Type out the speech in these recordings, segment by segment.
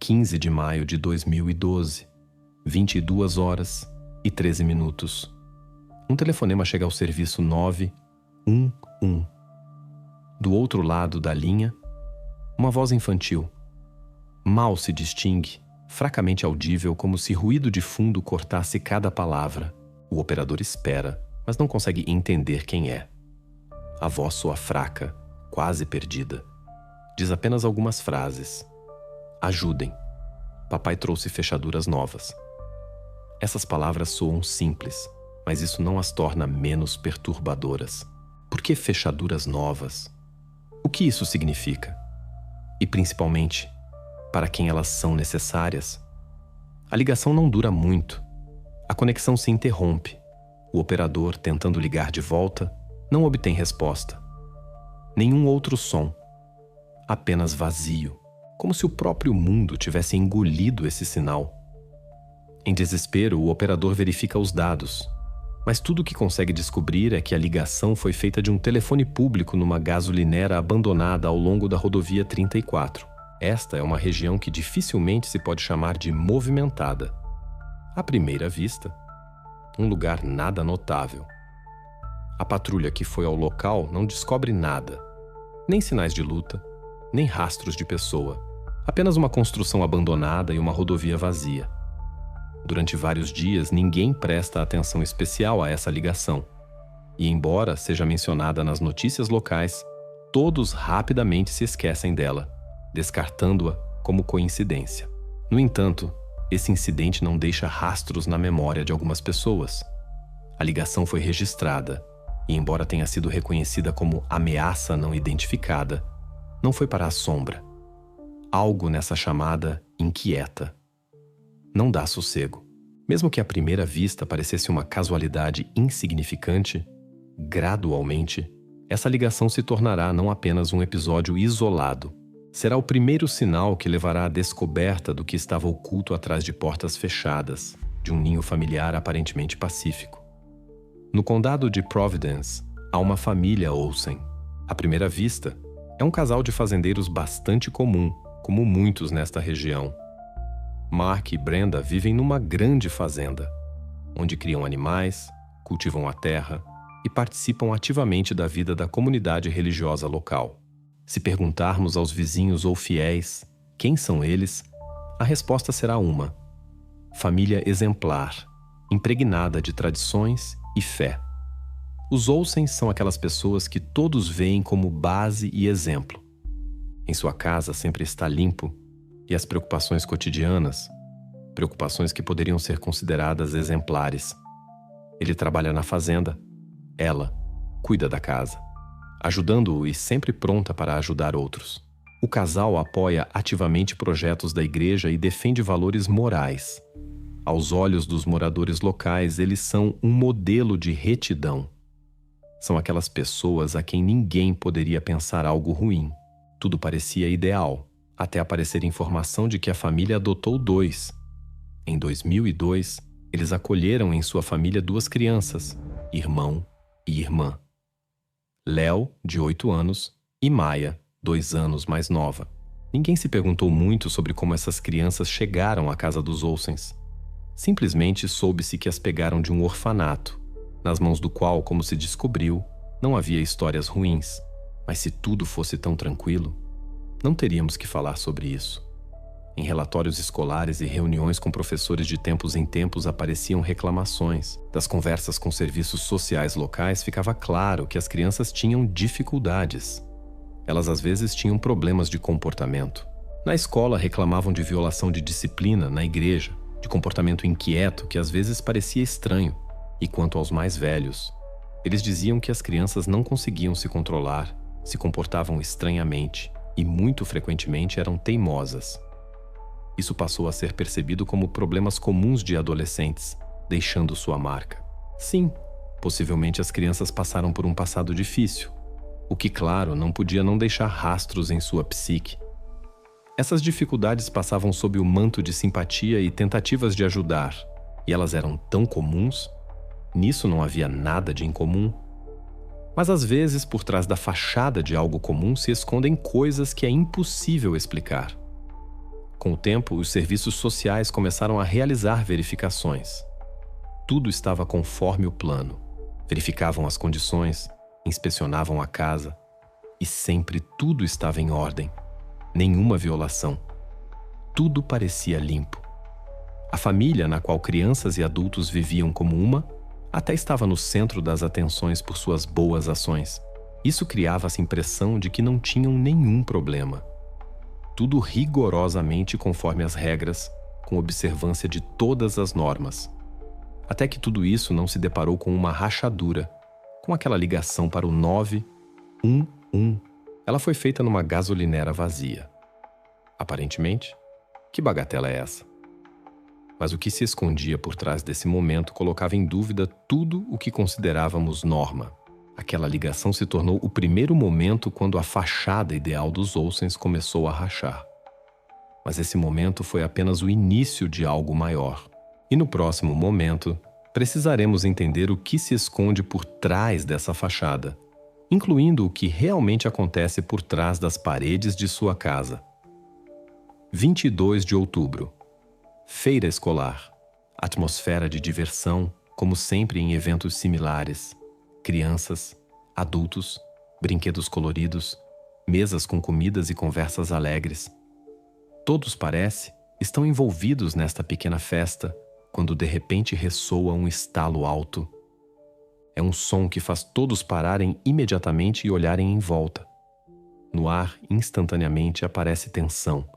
15 de maio de 2012, 22 horas e 13 minutos. Um telefonema chega ao serviço 911. Do outro lado da linha, uma voz infantil. Mal se distingue, fracamente audível, como se ruído de fundo cortasse cada palavra. O operador espera, mas não consegue entender quem é. A voz soa fraca, quase perdida. Diz apenas algumas frases. Ajudem. Papai trouxe fechaduras novas. Essas palavras soam simples, mas isso não as torna menos perturbadoras. Por que fechaduras novas? O que isso significa? E principalmente, para quem elas são necessárias? A ligação não dura muito. A conexão se interrompe. O operador, tentando ligar de volta, não obtém resposta. Nenhum outro som. Apenas vazio, como se o próprio mundo tivesse engolido esse sinal. Em desespero, o operador verifica os dados, mas tudo o que consegue descobrir é que a ligação foi feita de um telefone público numa gasolinera abandonada ao longo da rodovia 34. Esta é uma região que dificilmente se pode chamar de movimentada. À primeira vista, um lugar nada notável. A patrulha que foi ao local não descobre nada, nem sinais de luta, nem rastros de pessoa, apenas uma construção abandonada e uma rodovia vazia. Durante vários dias, ninguém presta atenção especial a essa ligação. E embora seja mencionada nas notícias locais, todos rapidamente se esquecem dela, descartando-a como coincidência. No entanto, esse incidente não deixa rastros na memória de algumas pessoas. A ligação foi registrada, e embora tenha sido reconhecida como ameaça não identificada, não foi para a sombra. Algo nessa chamada inquieta. Não dá sossego. Mesmo que à primeira vista parecesse uma casualidade insignificante, gradualmente, essa ligação se tornará não apenas um episódio isolado. Será o primeiro sinal que levará à descoberta do que estava oculto atrás de portas fechadas, de um ninho familiar aparentemente pacífico. No condado de Providence, há uma família Olsen. À primeira vista, é um casal de fazendeiros bastante comum, como muitos nesta região. Mark e Brenda vivem numa grande fazenda, onde criam animais, cultivam a terra e participam ativamente da vida da comunidade religiosa local. Se perguntarmos aos vizinhos ou fiéis quem são eles, a resposta será uma: família exemplar, impregnada de tradições e fé. Os Olsen são aquelas pessoas que todos veem como base e exemplo. Em sua casa sempre está limpo, e as preocupações cotidianas, preocupações que poderiam ser consideradas exemplares. Ele trabalha na fazenda, ela cuida da casa, ajudando-o e sempre pronta para ajudar outros. O casal apoia ativamente projetos da igreja e defende valores morais. Aos olhos dos moradores locais, eles são um modelo de retidão. São aquelas pessoas a quem ninguém poderia pensar algo ruim. Tudo parecia ideal, até aparecer informação de que a família adotou 2. Em 2002, eles acolheram em sua família 2 crianças, irmão e irmã. Léo, de 8 anos, e Maia, 2 anos mais nova. Ninguém se perguntou muito sobre como essas crianças chegaram à casa dos Olsens. Simplesmente soube-se que as pegaram de um orfanato, nas mãos do qual, como se descobriu, não havia histórias ruins. Mas se tudo fosse tão tranquilo, não teríamos que falar sobre isso. Em relatórios escolares e reuniões com professores de tempos em tempos apareciam reclamações. Das conversas com serviços sociais locais ficava claro que as crianças tinham dificuldades. Elas às vezes tinham problemas de comportamento. Na escola reclamavam de violação de disciplina, na igreja, de comportamento inquieto que às vezes parecia estranho. E quanto aos mais velhos, eles diziam que as crianças não conseguiam se controlar, se comportavam estranhamente e muito frequentemente eram teimosas. Isso passou a ser percebido como problemas comuns de adolescentes, deixando sua marca. Sim, possivelmente as crianças passaram por um passado difícil, o que, claro, não podia não deixar rastros em sua psique. Essas dificuldades passavam sob o manto de simpatia e tentativas de ajudar, e elas eram tão comuns. Nisso não havia nada de incomum. Mas às vezes, por trás da fachada de algo comum se escondem coisas que é impossível explicar. Com o tempo, os serviços sociais começaram a realizar verificações. Tudo estava conforme o plano. Verificavam as condições, inspecionavam a casa e sempre tudo estava em ordem. Nenhuma violação. Tudo parecia limpo. A família, na qual crianças e adultos viviam como uma, até estava no centro das atenções por suas boas ações. Isso criava essa impressão de que não tinham nenhum problema. Tudo rigorosamente conforme as regras, com observância de todas as normas. Até que tudo isso não se deparou com uma rachadura, com aquela ligação para o 911. Ela foi feita numa gasolinera vazia. Aparentemente, que bagatela é essa? Mas o que se escondia por trás desse momento colocava em dúvida tudo o que considerávamos norma. Aquela ligação se tornou o primeiro momento quando a fachada ideal dos Olsens começou a rachar. Mas esse momento foi apenas o início de algo maior. E no próximo momento, precisaremos entender o que se esconde por trás dessa fachada, incluindo o que realmente acontece por trás das paredes de sua casa. 22 de outubro. Feira escolar. Atmosfera de diversão, como sempre em eventos similares. Crianças, adultos, brinquedos coloridos, mesas com comidas e conversas alegres. Todos, parece, estão envolvidos nesta pequena festa, quando de repente ressoa um estalo alto. É um som que faz todos pararem imediatamente e olharem em volta. No ar, instantaneamente, aparece tensão.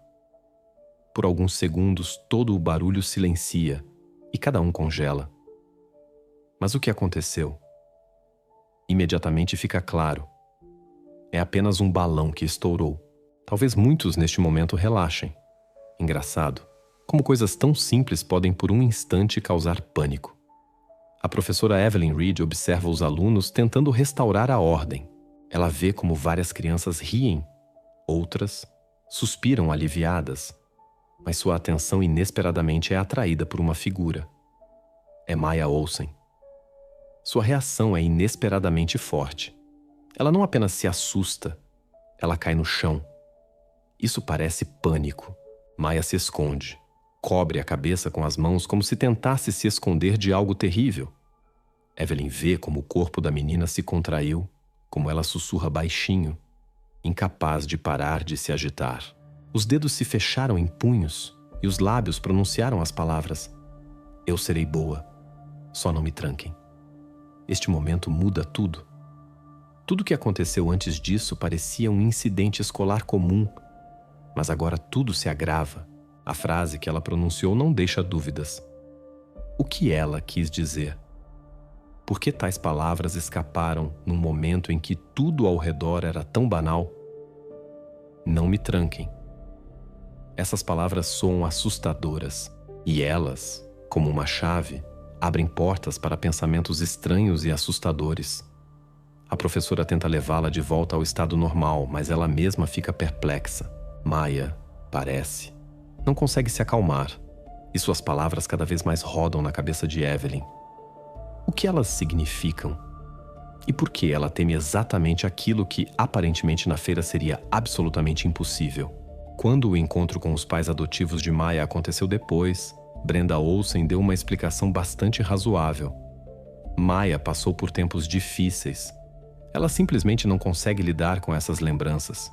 Por alguns segundos, todo o barulho silencia e cada um congela. Mas o que aconteceu? Imediatamente fica claro. É apenas um balão que estourou. Talvez muitos neste momento relaxem. Engraçado, como coisas tão simples podem por um instante causar pânico. A professora Evelyn Reed observa os alunos tentando restaurar a ordem. Ela vê como várias crianças riem, outras suspiram aliviadas, mas sua atenção inesperadamente é atraída por uma figura. É Maya Olsen. Sua reação é inesperadamente forte. Ela não apenas se assusta, ela cai no chão. Isso parece pânico. Maya se esconde, cobre a cabeça com as mãos como se tentasse se esconder de algo terrível. Evelyn vê como o corpo da menina se contraiu, como ela sussurra baixinho, incapaz de parar de se agitar. Os dedos se fecharam em punhos e os lábios pronunciaram as palavras: "Eu serei boa, só não me tranquem." Este momento muda tudo. Tudo o que aconteceu antes disso parecia um incidente escolar comum, mas agora tudo se agrava. A frase que ela pronunciou não deixa dúvidas. O que ela quis dizer? Por que tais palavras escaparam num momento em que tudo ao redor era tão banal? Não me tranquem. Essas palavras soam assustadoras, e elas, como uma chave, abrem portas para pensamentos estranhos e assustadores. A professora tenta levá-la de volta ao estado normal, mas ela mesma fica perplexa. Maya, parece, não consegue se acalmar, e suas palavras cada vez mais rodam na cabeça de Evelyn. O que elas significam? E por que ela teme exatamente aquilo que, aparentemente na feira, seria absolutamente impossível? Quando o encontro com os pais adotivos de Maya aconteceu depois, Brenda Olsen deu uma explicação bastante razoável. Maya passou por tempos difíceis. Ela simplesmente não consegue lidar com essas lembranças.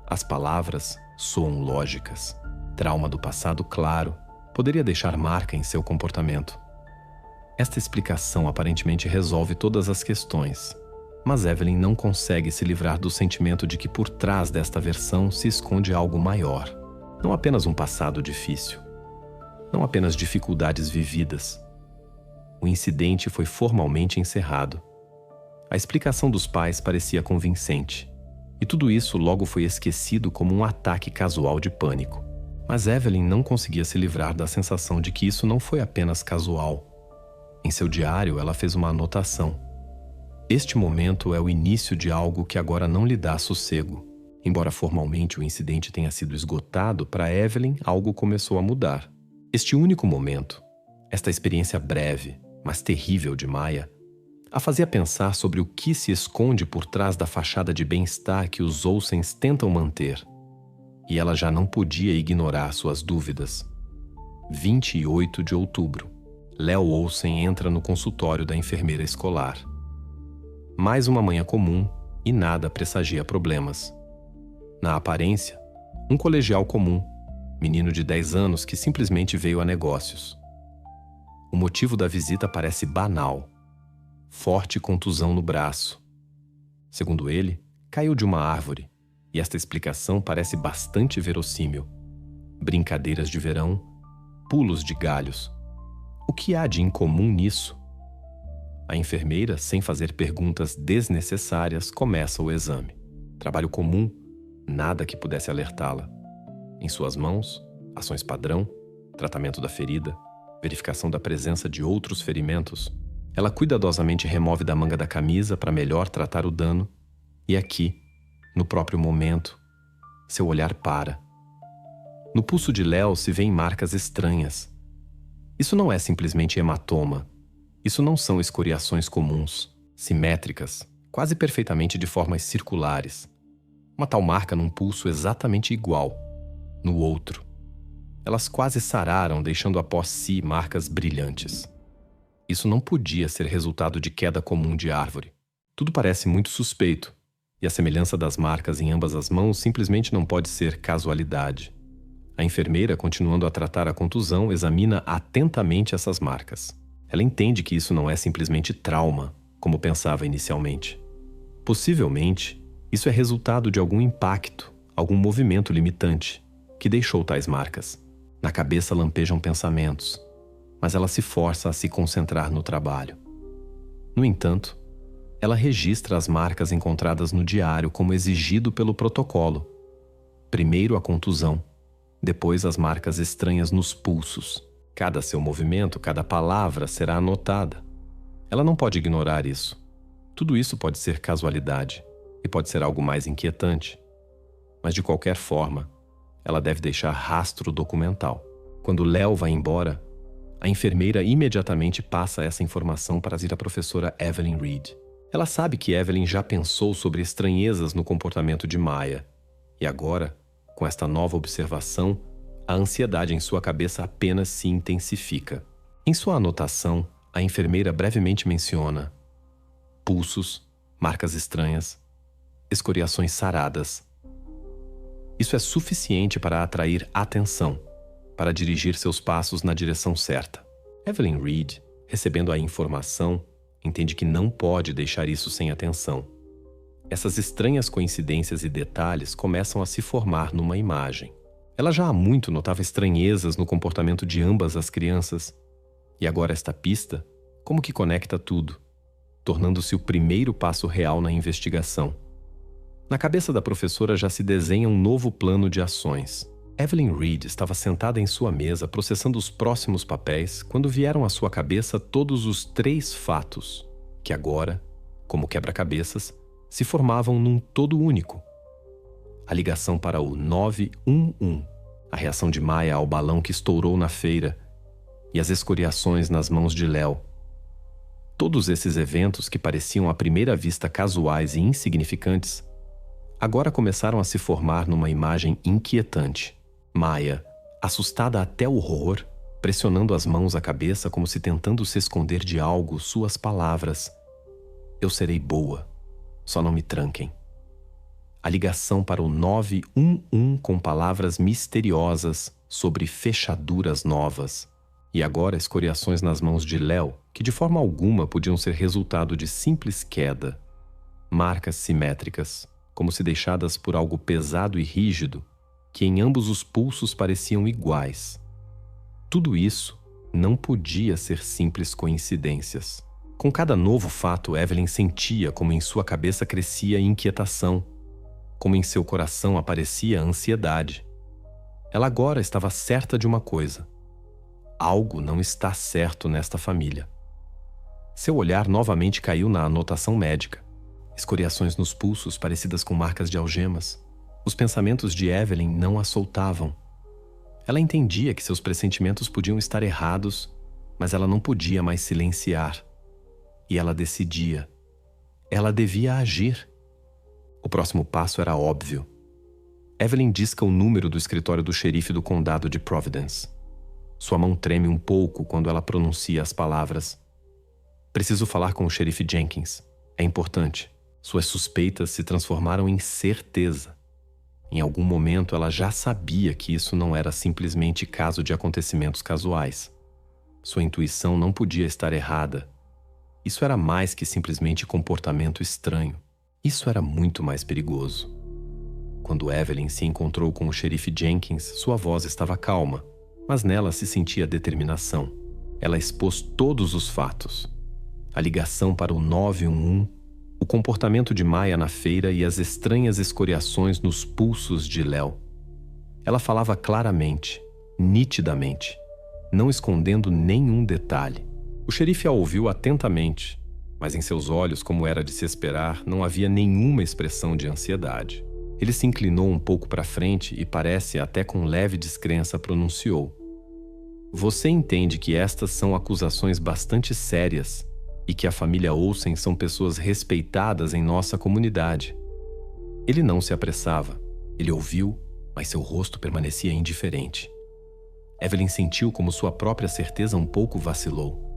As palavras soam lógicas. Trauma do passado, claro, poderia deixar marca em seu comportamento. Esta explicação aparentemente resolve todas as questões, mas Evelyn não consegue se livrar do sentimento de que por trás desta versão se esconde algo maior. Não apenas um passado difícil. Não apenas dificuldades vividas. O incidente foi formalmente encerrado. A explicação dos pais parecia convincente, e tudo isso logo foi esquecido como um ataque casual de pânico. Mas Evelyn não conseguia se livrar da sensação de que isso não foi apenas casual. Em seu diário, ela fez uma anotação. Este momento é o início de algo que agora não lhe dá sossego. Embora formalmente o incidente tenha sido esgotado, para Evelyn algo começou a mudar. Este único momento, esta experiência breve, mas terrível de Maya, a fazia pensar sobre o que se esconde por trás da fachada de bem-estar que os Olsens tentam manter. e ela já não podia ignorar suas dúvidas. 28 de outubro. Léo Olsen entra no consultório da enfermeira escolar. Mais uma manhã comum e nada pressagia problemas. Na aparência, um colegial comum, menino de 10 anos que simplesmente veio a negócios. O motivo da visita parece banal. Forte contusão no braço. Segundo ele, caiu de uma árvore, e esta explicação parece bastante verossímil. Brincadeiras de verão, pulos de galhos. O que há de incomum nisso? A enfermeira, sem fazer perguntas desnecessárias, começa o exame. Trabalho comum, nada que pudesse alertá-la. Em suas mãos, ações padrão, tratamento da ferida, verificação da presença de outros ferimentos. Ela cuidadosamente remove da manga da camisa para melhor tratar o dano, e aqui, no próprio momento, seu olhar para. No pulso de Léo se vêem marcas estranhas. Isso não é simplesmente hematoma. Isso não são escoriações comuns, simétricas, quase perfeitamente de formas circulares. Uma tal marca num pulso exatamente igual, no outro. Elas quase sararam, deixando após si marcas brilhantes. Isso não podia ser resultado de queda comum de árvore. Tudo parece muito suspeito, e a semelhança das marcas em ambas as mãos simplesmente não pode ser casualidade. A enfermeira, continuando a tratar a contusão, examina atentamente essas marcas. Ela entende que isso não é simplesmente trauma, como pensava inicialmente. Possivelmente, isso é resultado de algum impacto, algum movimento limitante, que deixou tais marcas. Na cabeça lampejam pensamentos, mas ela se força a se concentrar no trabalho. No entanto, ela registra as marcas encontradas no diário como exigido pelo protocolo. Primeiro a contusão, depois as marcas estranhas nos pulsos. Cada seu movimento, cada palavra será anotada. Ela não pode ignorar isso. Tudo isso pode ser casualidade e pode ser algo mais inquietante. Mas de qualquer forma, ela deve deixar rastro documental. Quando Léo vai embora, a enfermeira imediatamente passa essa informação para a professora Evelyn Reed. Ela sabe que Evelyn já pensou sobre estranhezas no comportamento de Maya. E agora, com esta nova observação, a ansiedade em sua cabeça apenas se intensifica. Em sua anotação, a enfermeira brevemente menciona pulsos, marcas estranhas, escoriações saradas. Isso é suficiente para atrair atenção, para dirigir seus passos na direção certa. Evelyn Reed, recebendo a informação, entende que não pode deixar isso sem atenção. Essas estranhas coincidências e detalhes começam a se formar numa imagem. Ela já há muito notava estranhezas no comportamento de ambas as crianças. E agora esta pista, como que conecta tudo, tornando-se o primeiro passo real na investigação. Na cabeça da professora já se desenha um novo plano de ações. Evelyn Reed estava sentada em sua mesa processando os próximos papéis quando vieram à sua cabeça todos os 3 fatos, que agora, como quebra-cabeças, se formavam num todo único. A ligação para o 911, a reação de Maya ao balão que estourou na feira e as escoriações nas mãos de Léo. Todos esses eventos que pareciam à primeira vista casuais e insignificantes, agora começaram a se formar numa imagem inquietante. Maya, assustada até o horror, pressionando as mãos à cabeça como se tentando se esconder de algo, suas palavras: "Eu serei boa, só não me tranquem." A ligação para o 911 com palavras misteriosas sobre fechaduras novas. E agora escoriações nas mãos de Léo, que de forma alguma podiam ser resultado de simples queda. Marcas simétricas, como se deixadas por algo pesado e rígido, que em ambos os pulsos pareciam iguais. Tudo isso não podia ser simples coincidências. Com cada novo fato, Evelyn sentia como em sua cabeça crescia a inquietação, como em seu coração aparecia a ansiedade. Ela agora estava certa de uma coisa: algo não está certo nesta família. Seu olhar novamente caiu na anotação médica. Escoriações nos pulsos parecidas com marcas de algemas. Os pensamentos de Evelyn não a soltavam. Ela entendia que seus pressentimentos podiam estar errados, mas ela não podia mais silenciar. E ela decidia. Ela devia agir. O próximo passo era óbvio. Evelyn disca o número do escritório do xerife do condado de Providence. Sua mão treme um pouco quando ela pronuncia as palavras. Preciso falar com o xerife Jenkins. É importante. Suas suspeitas se transformaram em certeza. Em algum momento ela já sabia que isso não era simplesmente caso de acontecimentos casuais. Sua intuição não podia estar errada. Isso era mais que simplesmente comportamento estranho. Isso era muito mais perigoso. Quando Evelyn se encontrou com o xerife Jenkins, sua voz estava calma, mas nela se sentia determinação. Ela expôs todos os fatos. A ligação para o 911, o comportamento de Maya na feira e as estranhas escoriações nos pulsos de Léo. Ela falava claramente, nitidamente, não escondendo nenhum detalhe. O xerife a ouviu atentamente, mas em seus olhos, como era de se esperar, não havia nenhuma expressão de ansiedade. Ele se inclinou um pouco para frente e parece até com leve descrença pronunciou. Você entende que estas são acusações bastante sérias e que a família Olsen são pessoas respeitadas em nossa comunidade. Ele não se apressava. Ele ouviu, mas seu rosto permanecia indiferente. Evelyn sentiu como sua própria certeza um pouco vacilou.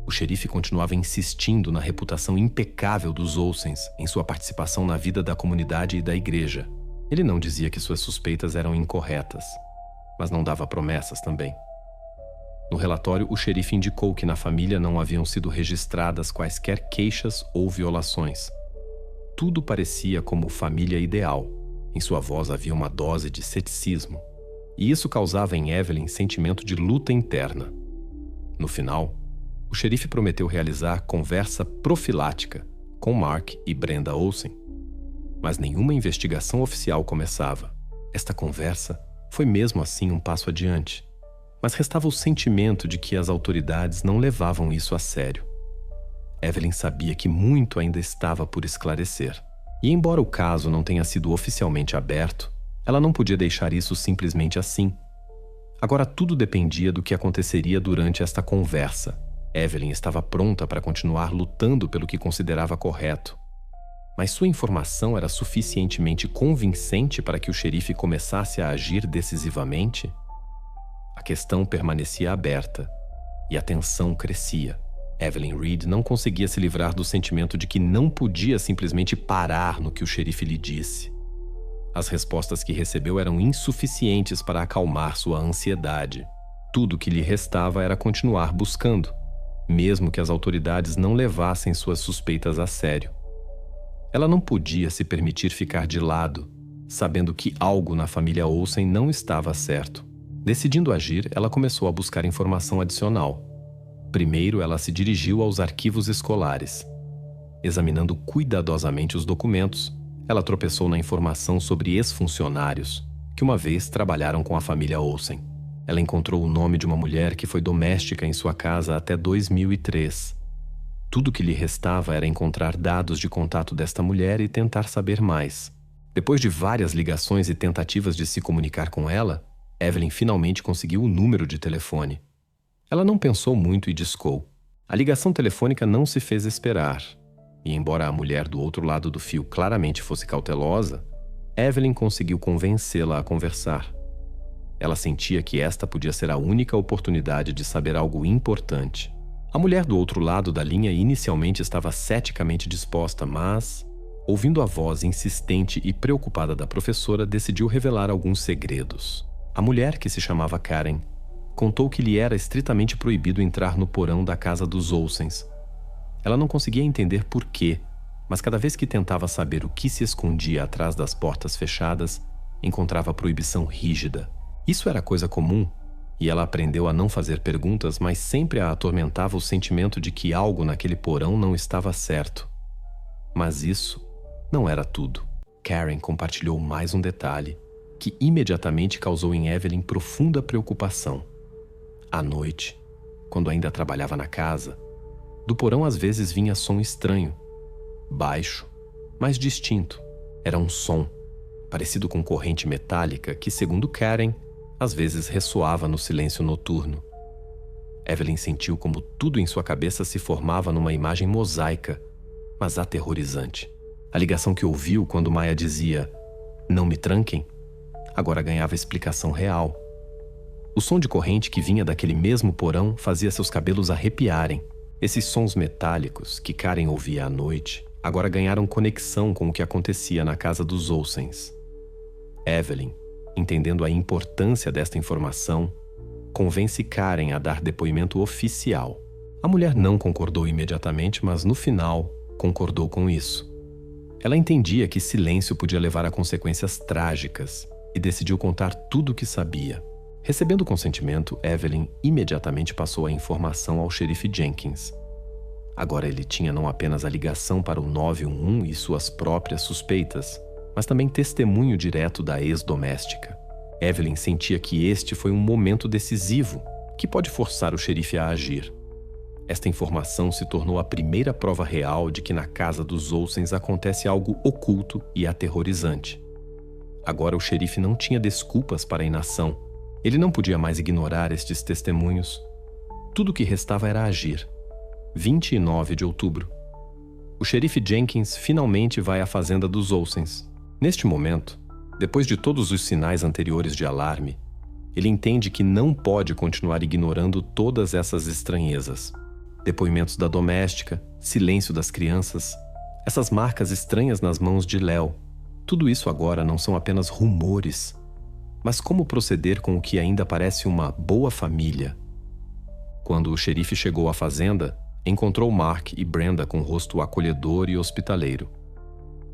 O xerife continuava insistindo na reputação impecável dos Olsens em sua participação na vida da comunidade e da igreja. Ele não dizia que suas suspeitas eram incorretas, mas não dava promessas também. No relatório, o xerife indicou que na família não haviam sido registradas quaisquer queixas ou violações. Tudo parecia como família ideal. Em sua voz havia uma dose de ceticismo, e isso causava em Evelyn sentimento de luta interna. No final, o xerife prometeu realizar conversa profilática com Mark e Brenda Olsen. Mas nenhuma investigação oficial começava. Esta conversa foi mesmo assim um passo adiante. Mas restava o sentimento de que as autoridades não levavam isso a sério. Evelyn sabia que muito ainda estava por esclarecer. E embora o caso não tenha sido oficialmente aberto, ela não podia deixar isso simplesmente assim. Agora tudo dependia do que aconteceria durante esta conversa. Evelyn estava pronta para continuar lutando pelo que considerava correto. Mas sua informação era suficientemente convincente para que o xerife começasse a agir decisivamente? A questão permanecia aberta e a tensão crescia. Evelyn Reed não conseguia se livrar do sentimento de que não podia simplesmente parar no que o xerife lhe disse. As respostas que recebeu eram insuficientes para acalmar sua ansiedade. Tudo o que lhe restava era continuar buscando, mesmo que as autoridades não levassem suas suspeitas a sério. Ela não podia se permitir ficar de lado, sabendo que algo na família Olsen não estava certo. Decidindo agir, ela começou a buscar informação adicional. Primeiro, ela se dirigiu aos arquivos escolares. Examinando cuidadosamente os documentos, ela tropeçou na informação sobre ex-funcionários que uma vez trabalharam com a família Olsen. Ela encontrou o nome de uma mulher que foi doméstica em sua casa até 2003. Tudo que lhe restava era encontrar dados de contato desta mulher e tentar saber mais. Depois de várias ligações e tentativas de se comunicar com ela, Evelyn finalmente conseguiu o número de telefone. Ela não pensou muito e discou. A ligação telefônica não se fez esperar. E embora a mulher do outro lado do fio claramente fosse cautelosa, Evelyn conseguiu convencê-la a conversar. Ela sentia que esta podia ser a única oportunidade de saber algo importante. A mulher do outro lado da linha inicialmente estava ceticamente disposta, mas, ouvindo a voz insistente e preocupada da professora, decidiu revelar alguns segredos. A mulher, que se chamava Karen, contou que lhe era estritamente proibido entrar no porão da casa dos Olsens. Ela não conseguia entender por quê, mas cada vez que tentava saber o que se escondia atrás das portas fechadas, encontrava a proibição rígida. Isso era coisa comum, e ela aprendeu a não fazer perguntas, mas sempre a atormentava o sentimento de que algo naquele porão não estava certo. Mas isso não era tudo. Karen compartilhou mais um detalhe que imediatamente causou em Evelyn profunda preocupação. À noite, quando ainda trabalhava na casa, do porão às vezes vinha som estranho, baixo, mas distinto. Era um som, parecido com corrente metálica que, segundo Karen, às vezes ressoava no silêncio noturno. Evelyn sentiu como tudo em sua cabeça se formava numa imagem mosaica, mas aterrorizante. A ligação que ouviu quando Maya dizia "não me tranquem" agora ganhava explicação real. O som de corrente que vinha daquele mesmo porão fazia seus cabelos arrepiarem. Esses sons metálicos que Karen ouvia à noite agora ganharam conexão com o que acontecia na casa dos Olsens. Evelyn, entendendo a importância desta informação, convence Karen a dar depoimento oficial. A mulher não concordou imediatamente, mas no final concordou com isso. Ela entendia que silêncio podia levar a consequências trágicas e decidiu contar tudo o que sabia. Recebendo o consentimento, Evelyn imediatamente passou a informação ao xerife Jenkins. Agora ele tinha não apenas a ligação para o 911 e suas próprias suspeitas, mas também testemunho direto da ex-doméstica. Evelyn sentia que este foi um momento decisivo, que pode forçar o xerife a agir. Esta informação se tornou a primeira prova real de que na casa dos Olsens acontece algo oculto e aterrorizante. Agora o xerife não tinha desculpas para a inação. Ele não podia mais ignorar estes testemunhos. Tudo o que restava era agir. 29 de outubro. O xerife Jenkins finalmente vai à fazenda dos Olsens. Neste momento, depois de todos os sinais anteriores de alarme, ele entende que não pode continuar ignorando todas essas estranhezas. Depoimentos da doméstica, silêncio das crianças, essas marcas estranhas nas mãos de Léo. Tudo isso agora não são apenas rumores. Mas como proceder com o que ainda parece uma boa família? Quando o xerife chegou à fazenda, encontrou Mark e Brenda com o rosto acolhedor e hospitaleiro.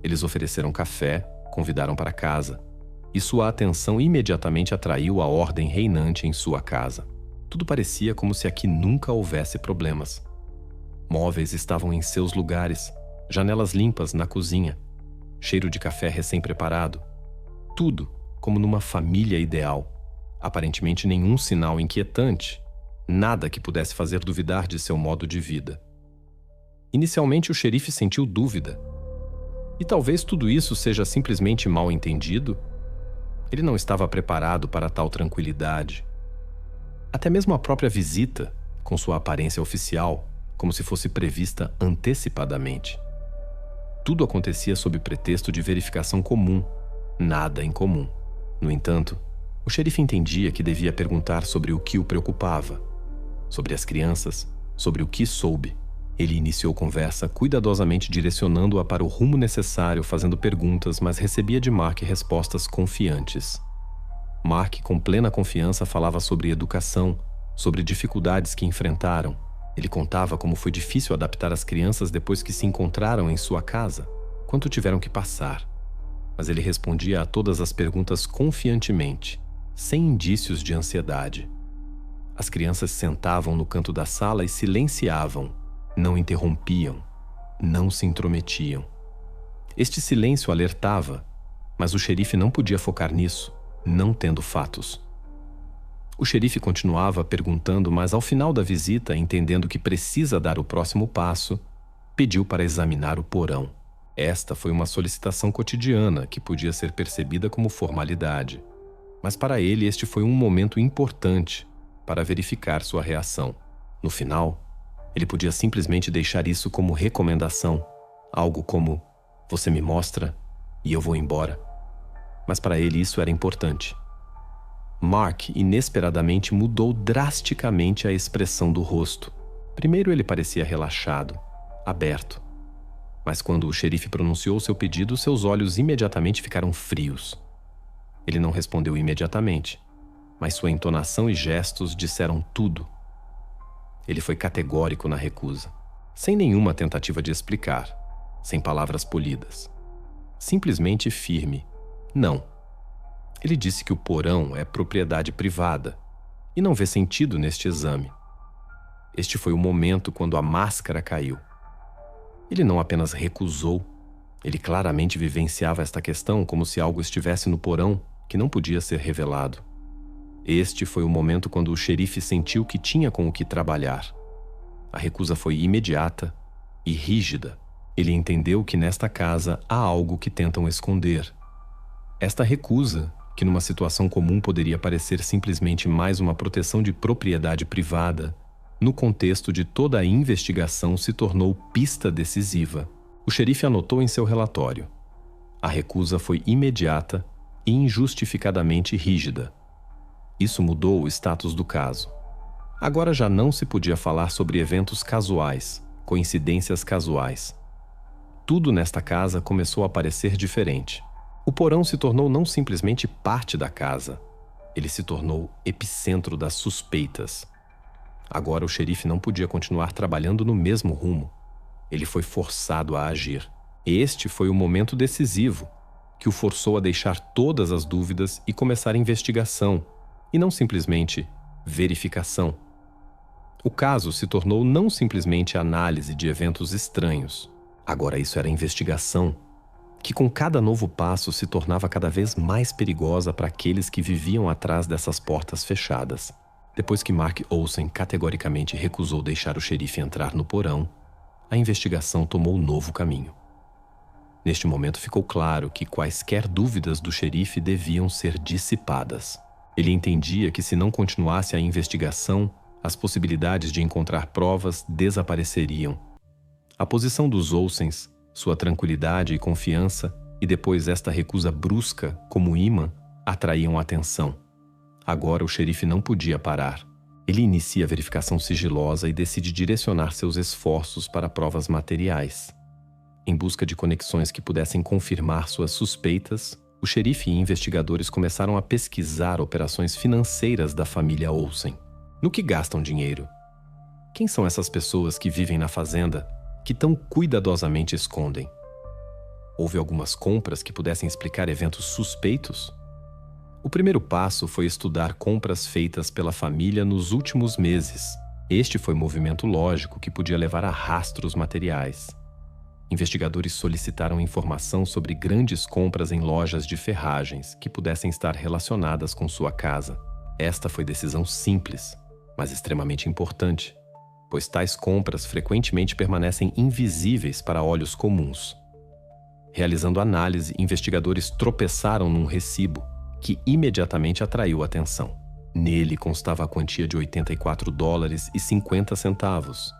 Eles ofereceram café, convidaram para casa, e sua atenção imediatamente atraiu a ordem reinante em sua casa. Tudo parecia como se aqui nunca houvesse problemas. Móveis estavam em seus lugares, janelas limpas na cozinha, cheiro de café recém-preparado. Tudo como numa família ideal. Aparentemente nenhum sinal inquietante, nada que pudesse fazer duvidar de seu modo de vida. Inicialmente o xerife sentiu dúvida. E talvez tudo isso seja simplesmente mal entendido? Ele não estava preparado para tal tranquilidade. Até mesmo a própria visita, com sua aparência oficial, como se fosse prevista antecipadamente. Tudo acontecia sob pretexto de verificação comum, nada em comum. No entanto, o xerife entendia que devia perguntar sobre o que o preocupava, sobre as crianças, sobre o que soube. Ele iniciou conversa cuidadosamente direcionando-a para o rumo necessário, fazendo perguntas, mas recebia de Mark respostas confiantes. Mark, com plena confiança, falava sobre educação, sobre dificuldades que enfrentaram. Ele contava como foi difícil adaptar as crianças depois que se encontraram em sua casa, quanto tiveram que passar. Mas ele respondia a todas as perguntas confiantemente, sem indícios de ansiedade. As crianças sentavam no canto da sala e silenciavam, não interrompiam, não se intrometiam. Este silêncio alertava, mas o xerife não podia focar nisso, não tendo fatos. O xerife continuava perguntando, mas ao final da visita, entendendo que precisa dar o próximo passo, pediu para examinar o porão. Esta foi uma solicitação cotidiana que podia ser percebida como formalidade. Mas para ele este foi um momento importante para verificar sua reação. No final, ele podia simplesmente deixar isso como recomendação, algo como: "Você me mostra e eu vou embora." Mas para ele isso era importante. Mark inesperadamente mudou drasticamente a expressão do rosto. Primeiro ele parecia relaxado, aberto. Mas quando o xerife pronunciou seu pedido, seus olhos imediatamente ficaram frios. Ele não respondeu imediatamente, mas sua entonação e gestos disseram tudo. Ele foi categórico na recusa, sem nenhuma tentativa de explicar, sem palavras polidas. Simplesmente firme. Não. Ele disse que o porão é propriedade privada e não vê sentido neste exame. Este foi o momento quando a máscara caiu. Ele não apenas recusou, ele claramente vivenciava esta questão como se algo estivesse no porão que não podia ser revelado. Este foi o momento quando o xerife sentiu que tinha com o que trabalhar. A recusa foi imediata e rígida. Ele entendeu que nesta casa há algo que tentam esconder. Esta recusa, que numa situação comum poderia parecer simplesmente mais uma proteção de propriedade privada, no contexto de toda a investigação se tornou pista decisiva. O xerife anotou em seu relatório. A recusa foi imediata e injustificadamente rígida. Isso mudou o status do caso. Agora já não se podia falar sobre eventos casuais, coincidências casuais. Tudo nesta casa começou a parecer diferente. O porão se tornou não simplesmente parte da casa, ele se tornou epicentro das suspeitas. Agora o xerife não podia continuar trabalhando no mesmo rumo. Ele foi forçado a agir. Este foi o momento decisivo, que o forçou a deixar todas as dúvidas e começar a investigação, e não simplesmente verificação. O caso se tornou não simplesmente análise de eventos estranhos. Agora isso era investigação, que com cada novo passo se tornava cada vez mais perigosa para aqueles que viviam atrás dessas portas fechadas. Depois que Mark Olsen categoricamente recusou deixar o xerife entrar no porão, a investigação tomou um novo caminho. Neste momento ficou claro que quaisquer dúvidas do xerife deviam ser dissipadas. Ele entendia que se não continuasse a investigação, as possibilidades de encontrar provas desapareceriam. A posição dos Olsens, sua tranquilidade e confiança, e depois esta recusa brusca, como imã, atraíam atenção. Agora o xerife não podia parar. Ele inicia a verificação sigilosa e decide direcionar seus esforços para provas materiais. Em busca de conexões que pudessem confirmar suas suspeitas, o xerife e investigadores começaram a pesquisar operações financeiras da família Olsen. No que gastam dinheiro? Quem são essas pessoas que vivem na fazenda, que tão cuidadosamente escondem? Houve algumas compras que pudessem explicar eventos suspeitos? O primeiro passo foi estudar compras feitas pela família nos últimos meses. Este foi um movimento lógico que podia levar a rastros materiais. Investigadores solicitaram informação sobre grandes compras em lojas de ferragens que pudessem estar relacionadas com sua casa. Esta foi decisão simples, mas extremamente importante, pois tais compras frequentemente permanecem invisíveis para olhos comuns. Realizando análise, investigadores tropeçaram num recibo que imediatamente atraiu atenção. Nele constava a quantia de $84,50.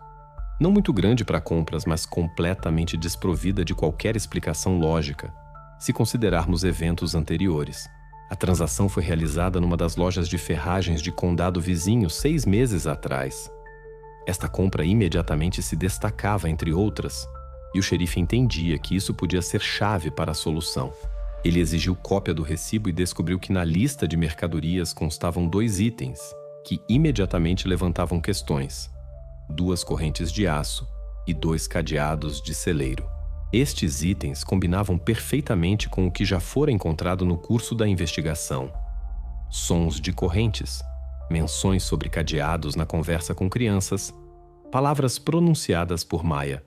Não muito grande para compras, mas completamente desprovida de qualquer explicação lógica, se considerarmos eventos anteriores. A transação foi realizada numa das lojas de ferragens de condado vizinho 6 meses atrás. Esta compra imediatamente se destacava entre outras, e o xerife entendia que isso podia ser chave para a solução. Ele exigiu cópia do recibo e descobriu que na lista de mercadorias constavam 2 itens, que imediatamente levantavam questões: 2 correntes de aço e 2 cadeados de celeiro. Estes itens combinavam perfeitamente com o que já fora encontrado no curso da investigação. Sons de correntes, menções sobre cadeados na conversa com crianças, palavras pronunciadas por Maya.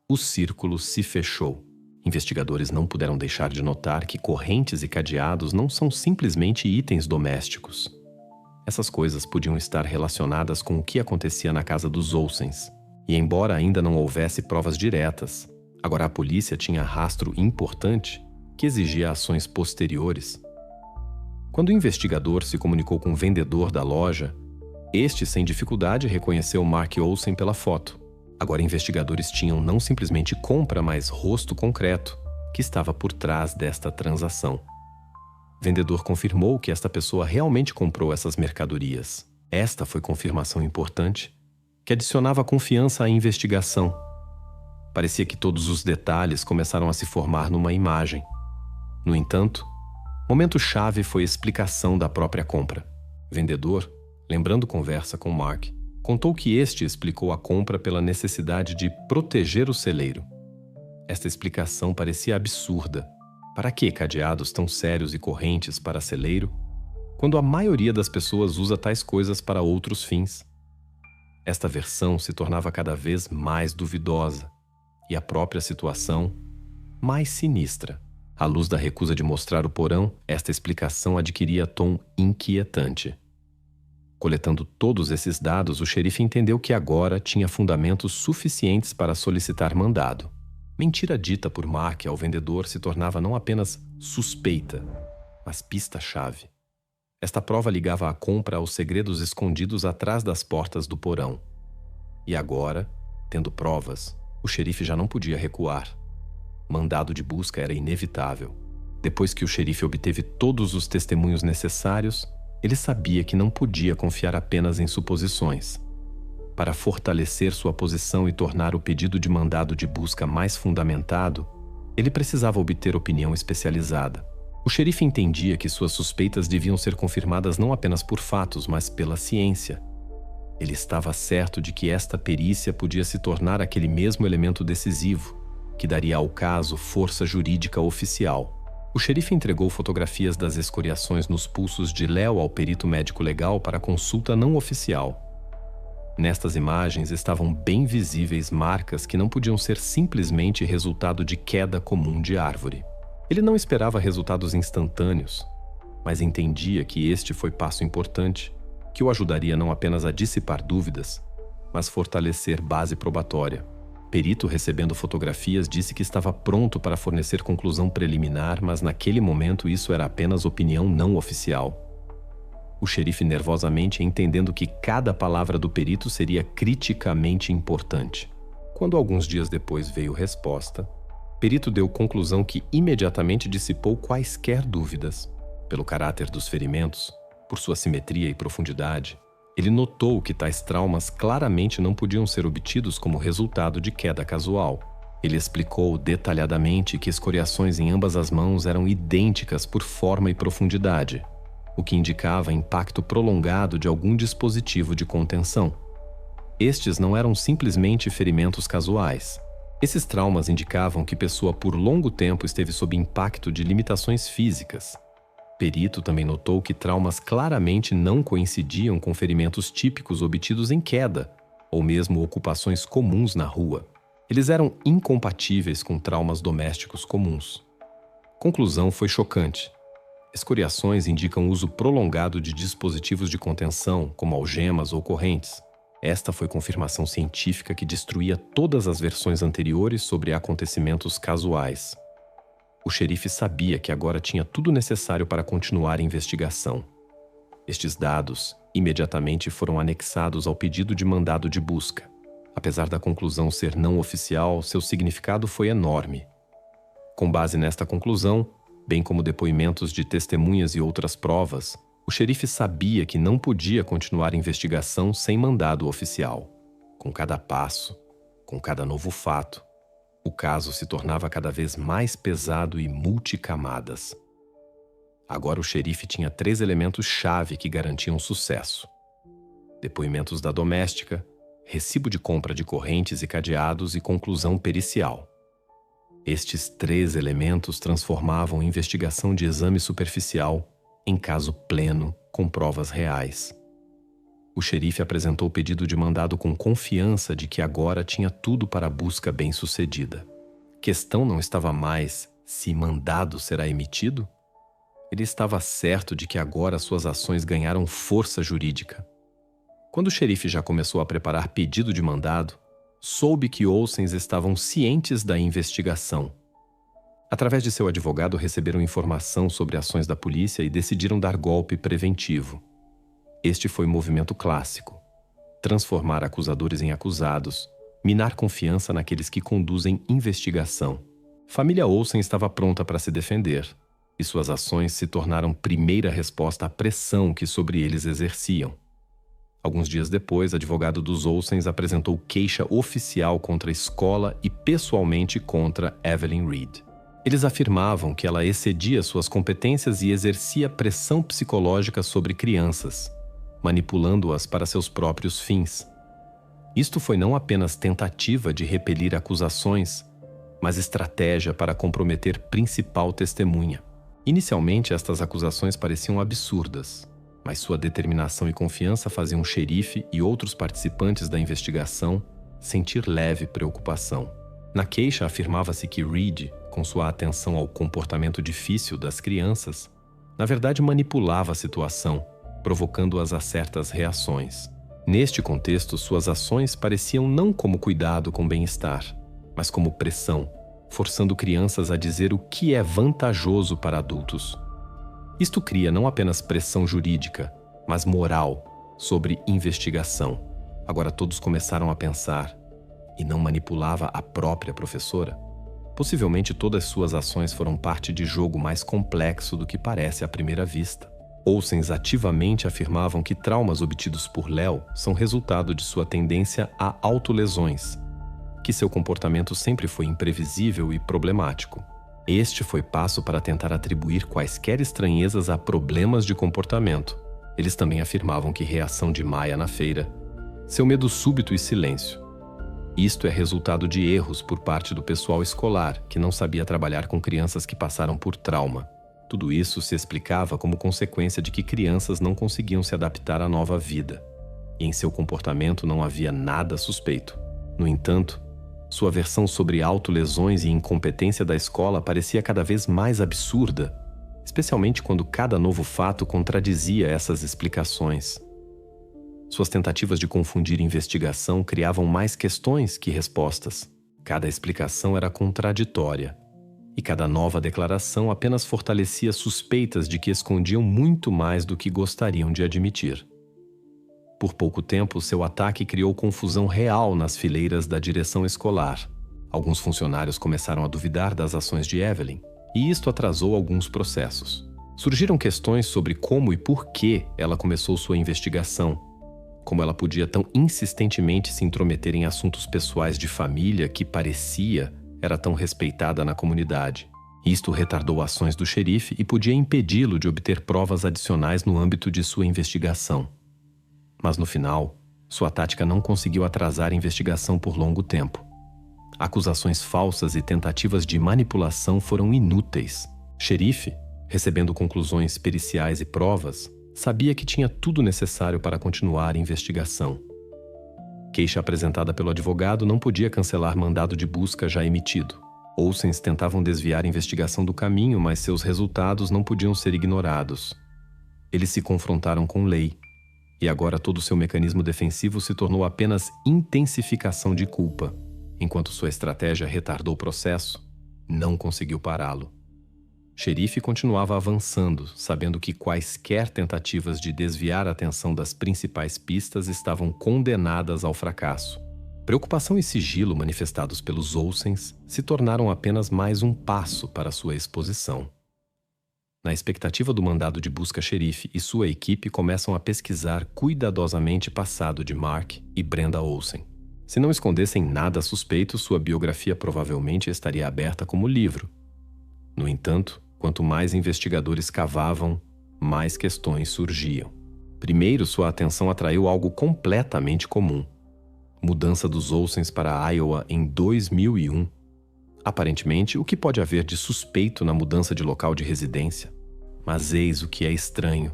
O círculo se fechou. Investigadores não puderam deixar de notar que correntes e cadeados não são simplesmente itens domésticos. Essas coisas podiam estar relacionadas com o que acontecia na casa dos Olsens, e embora ainda não houvesse provas diretas, agora a polícia tinha rastro importante que exigia ações posteriores. Quando o investigador se comunicou com o vendedor da loja, este sem dificuldade reconheceu Mark Olsen pela foto. Agora investigadores tinham não simplesmente compra, mas rosto concreto, que estava por trás desta transação. O vendedor confirmou que esta pessoa realmente comprou essas mercadorias. Esta foi confirmação importante, que adicionava confiança à investigação. Parecia que todos os detalhes começaram a se formar numa imagem. No entanto, momento-chave foi a explicação da própria compra. O vendedor, lembrando conversa com Mark, contou que este explicou a compra pela necessidade de proteger o celeiro. Esta explicação parecia absurda. Para que cadeados tão sérios e correntes para celeiro, quando a maioria das pessoas usa tais coisas para outros fins? Esta versão se tornava cada vez mais duvidosa, e a própria situação mais sinistra. À luz da recusa de mostrar o porão, esta explicação adquiria tom inquietante. Coletando todos esses dados, o xerife entendeu que agora tinha fundamentos suficientes para solicitar mandado. Mentira dita por Mark ao vendedor se tornava não apenas suspeita, mas pista-chave. Esta prova ligava a compra aos segredos escondidos atrás das portas do porão. E agora, tendo provas, o xerife já não podia recuar. Mandado de busca era inevitável. Depois que o xerife obteve todos os testemunhos necessários, ele sabia que não podia confiar apenas em suposições. Para fortalecer sua posição e tornar o pedido de mandado de busca mais fundamentado, ele precisava obter opinião especializada. O xerife entendia que suas suspeitas deviam ser confirmadas não apenas por fatos, mas pela ciência. Ele estava certo de que esta perícia podia se tornar aquele mesmo elemento decisivo, que daria ao caso força jurídica oficial. O xerife entregou fotografias das escoriações nos pulsos de Léo ao perito médico legal para consulta não oficial. Nestas imagens estavam bem visíveis marcas que não podiam ser simplesmente resultado de queda comum de árvore. Ele não esperava resultados instantâneos, mas entendia que este foi passo importante, que o ajudaria não apenas a dissipar dúvidas, mas fortalecer base probatória. Perito, recebendo fotografias, disse que estava pronto para fornecer conclusão preliminar, mas naquele momento isso era apenas opinião não oficial. O xerife nervosamente entendendo que cada palavra do perito seria criticamente importante. Quando alguns dias depois veio resposta, perito deu conclusão que imediatamente dissipou quaisquer dúvidas. Pelo caráter dos ferimentos, por sua simetria e profundidade, ele notou que tais traumas claramente não podiam ser obtidos como resultado de queda casual. Ele explicou detalhadamente que escoriações em ambas as mãos eram idênticas por forma e profundidade, o que indicava impacto prolongado de algum dispositivo de contenção. Estes não eram simplesmente ferimentos casuais. Esses traumas indicavam que a pessoa por longo tempo esteve sob impacto de limitações físicas. Perito também notou que traumas claramente não coincidiam com ferimentos típicos obtidos em queda, ou mesmo ocupações comuns na rua. Eles eram incompatíveis com traumas domésticos comuns. Conclusão foi chocante. Escoriações indicam uso prolongado de dispositivos de contenção, como algemas ou correntes. Esta foi confirmação científica que destruía todas as versões anteriores sobre acontecimentos casuais. O xerife sabia que agora tinha tudo necessário para continuar a investigação. Estes dados imediatamente foram anexados ao pedido de mandado de busca. Apesar da conclusão ser não oficial, seu significado foi enorme. Com base nesta conclusão, bem como depoimentos de testemunhas e outras provas, o xerife sabia que não podia continuar a investigação sem mandado oficial. Com cada passo, com cada novo fato, o caso se tornava cada vez mais pesado e multicamadas. Agora o xerife tinha 3 elementos-chave que garantiam sucesso: depoimentos da doméstica, recibo de compra de correntes e cadeados e conclusão pericial. Estes 3 elementos transformavam a investigação de exame superficial em caso pleno, com provas reais. O xerife apresentou o pedido de mandado com confiança de que agora tinha tudo para a busca bem-sucedida. Questão não estava mais se mandado será emitido? Ele estava certo de que agora suas ações ganharam força jurídica. Quando o xerife já começou a preparar pedido de mandado, soube que Olsens estavam cientes da investigação. Através de seu advogado, receberam informação sobre ações da polícia e decidiram dar golpe preventivo. Este foi o movimento clássico: transformar acusadores em acusados, minar confiança naqueles que conduzem investigação. Família Olsen estava pronta para se defender, e suas ações se tornaram primeira resposta à pressão que sobre eles exerciam. Alguns dias depois, advogado dos Olsens apresentou queixa oficial contra a escola e pessoalmente contra Evelyn Reed. Eles afirmavam que ela excedia suas competências e exercia pressão psicológica sobre crianças, manipulando-as para seus próprios fins. Isto foi não apenas tentativa de repelir acusações, mas estratégia para comprometer principal testemunha. Inicialmente, estas acusações pareciam absurdas, mas sua determinação e confiança faziam o xerife e outros participantes da investigação sentir leve preocupação. Na queixa, afirmava-se que Reed, com sua atenção ao comportamento difícil das crianças, na verdade manipulava a situação, provocando-as a certas reações. Neste contexto, suas ações pareciam não como cuidado com bem-estar, mas como pressão, forçando crianças a dizer o que é vantajoso para adultos. Isto cria não apenas pressão jurídica, mas moral sobre investigação. Agora todos começaram a pensar: e não manipulava a própria professora? Possivelmente todas suas ações foram parte de jogo mais complexo do que parece à primeira vista. Olsens ativamente afirmavam que traumas obtidos por Léo são resultado de sua tendência a autolesões, que seu comportamento sempre foi imprevisível e problemático. Este foi passo para tentar atribuir quaisquer estranhezas a problemas de comportamento. Eles também afirmavam que reação de Maya na feira, seu medo súbito e silêncio. Isto é resultado de erros por parte do pessoal escolar, que não sabia trabalhar com crianças que passaram por trauma. Tudo isso se explicava como consequência de que crianças não conseguiam se adaptar à nova vida, e em seu comportamento não havia nada suspeito. No entanto, sua versão sobre autolesões e incompetência da escola parecia cada vez mais absurda, especialmente quando cada novo fato contradizia essas explicações. Suas tentativas de confundir investigação criavam mais questões que respostas. Cada explicação era contraditória, e cada nova declaração apenas fortalecia suspeitas de que escondiam muito mais do que gostariam de admitir. Por pouco tempo, seu ataque criou confusão real nas fileiras da direção escolar. Alguns funcionários começaram a duvidar das ações de Evelyn, e isto atrasou alguns processos. Surgiram questões sobre como e por que ela começou sua investigação, como ela podia tão insistentemente se intrometer em assuntos pessoais de família que parecia era tão respeitada na comunidade. Isto retardou ações do xerife e podia impedi-lo de obter provas adicionais no âmbito de sua investigação. Mas no final, sua tática não conseguiu atrasar a investigação por longo tempo. Acusações falsas e tentativas de manipulação foram inúteis. Xerife, recebendo conclusões periciais e provas, sabia que tinha tudo necessário para continuar a investigação. Queixa apresentada pelo advogado não podia cancelar mandado de busca já emitido. Olsens tentavam desviar a investigação do caminho, mas seus resultados não podiam ser ignorados. Eles se confrontaram com lei, e agora todo seu mecanismo defensivo se tornou apenas intensificação de culpa. Enquanto sua estratégia retardou o processo, não conseguiu pará-lo. Xerife continuava avançando, sabendo que quaisquer tentativas de desviar a atenção das principais pistas estavam condenadas ao fracasso. Preocupação e sigilo manifestados pelos Olsens se tornaram apenas mais um passo para sua exposição. Na expectativa do mandado de busca, xerife e sua equipe começam a pesquisar cuidadosamente o passado de Mark e Brenda Olsen. Se não escondessem nada suspeito, sua biografia provavelmente estaria aberta como livro. No entanto, quanto mais investigadores cavavam, mais questões surgiam. Primeiro, sua atenção atraiu algo completamente comum: mudança dos Olsens para Iowa em 2001. Aparentemente, o que pode haver de suspeito na mudança de local de residência? Mas eis o que é estranho.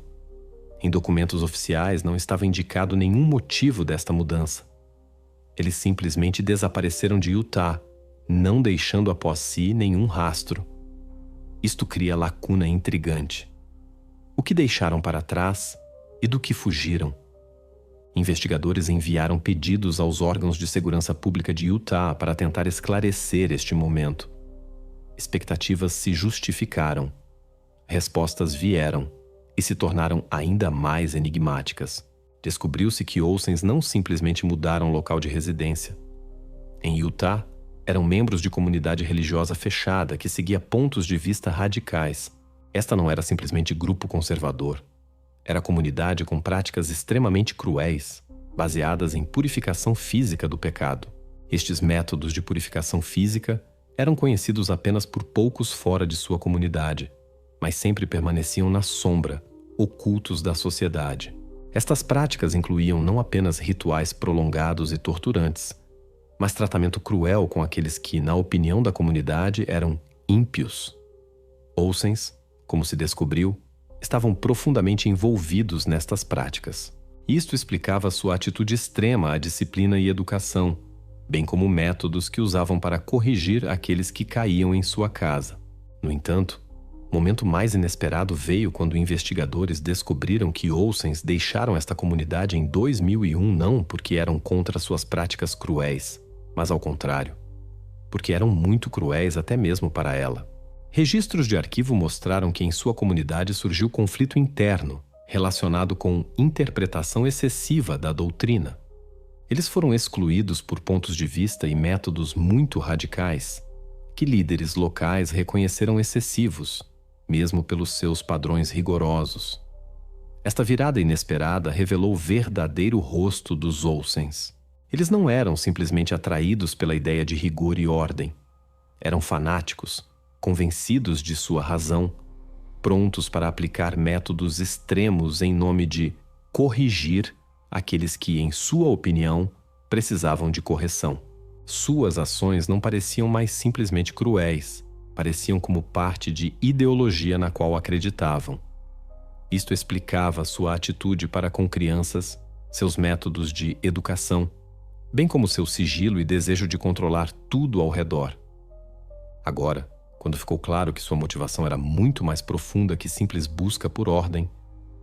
Em documentos oficiais não estava indicado nenhum motivo desta mudança. Eles simplesmente desapareceram de Utah, não deixando após si nenhum rastro. Isto cria lacuna intrigante. O que deixaram para trás e do que fugiram? Investigadores enviaram pedidos aos órgãos de segurança pública de Utah para tentar esclarecer este momento. Expectativas se justificaram. Respostas vieram e se tornaram ainda mais enigmáticas. Descobriu-se que Olsens não simplesmente mudaram o local de residência. Em Utah, eram membros de comunidade religiosa fechada que seguia pontos de vista radicais. Esta não era simplesmente grupo conservador. Era comunidade com práticas extremamente cruéis, baseadas em purificação física do pecado. Estes métodos de purificação física eram conhecidos apenas por poucos fora de sua comunidade, mas sempre permaneciam na sombra, ocultos da sociedade. Estas práticas incluíam não apenas rituais prolongados e torturantes, mas tratamento cruel com aqueles que, na opinião da comunidade, eram ímpios. Olsens, como se descobriu, estavam profundamente envolvidos nestas práticas. Isto explicava sua atitude extrema à disciplina e educação, bem como métodos que usavam para corrigir aqueles que caíam em sua casa. No entanto, o momento mais inesperado veio quando investigadores descobriram que Olsens deixaram esta comunidade em 2001 não porque eram contra suas práticas cruéis, mas ao contrário, porque eram muito cruéis até mesmo para ela. Registros de arquivo mostraram que em sua comunidade surgiu conflito interno relacionado com interpretação excessiva da doutrina. Eles foram excluídos por pontos de vista e métodos muito radicais, que líderes locais reconheceram excessivos, mesmo pelos seus padrões rigorosos. Esta virada inesperada revelou o verdadeiro rosto dos Olsens. Eles não eram simplesmente atraídos pela ideia de rigor e ordem. Eram fanáticos, convencidos de sua razão, prontos para aplicar métodos extremos em nome de corrigir aqueles que, em sua opinião, precisavam de correção. Suas ações não pareciam mais simplesmente cruéis, pareciam como parte de ideologia na qual acreditavam. Isto explicava sua atitude para com crianças, seus métodos de educação, bem como seu sigilo e desejo de controlar tudo ao redor. Agora, quando ficou claro que sua motivação era muito mais profunda que simples busca por ordem,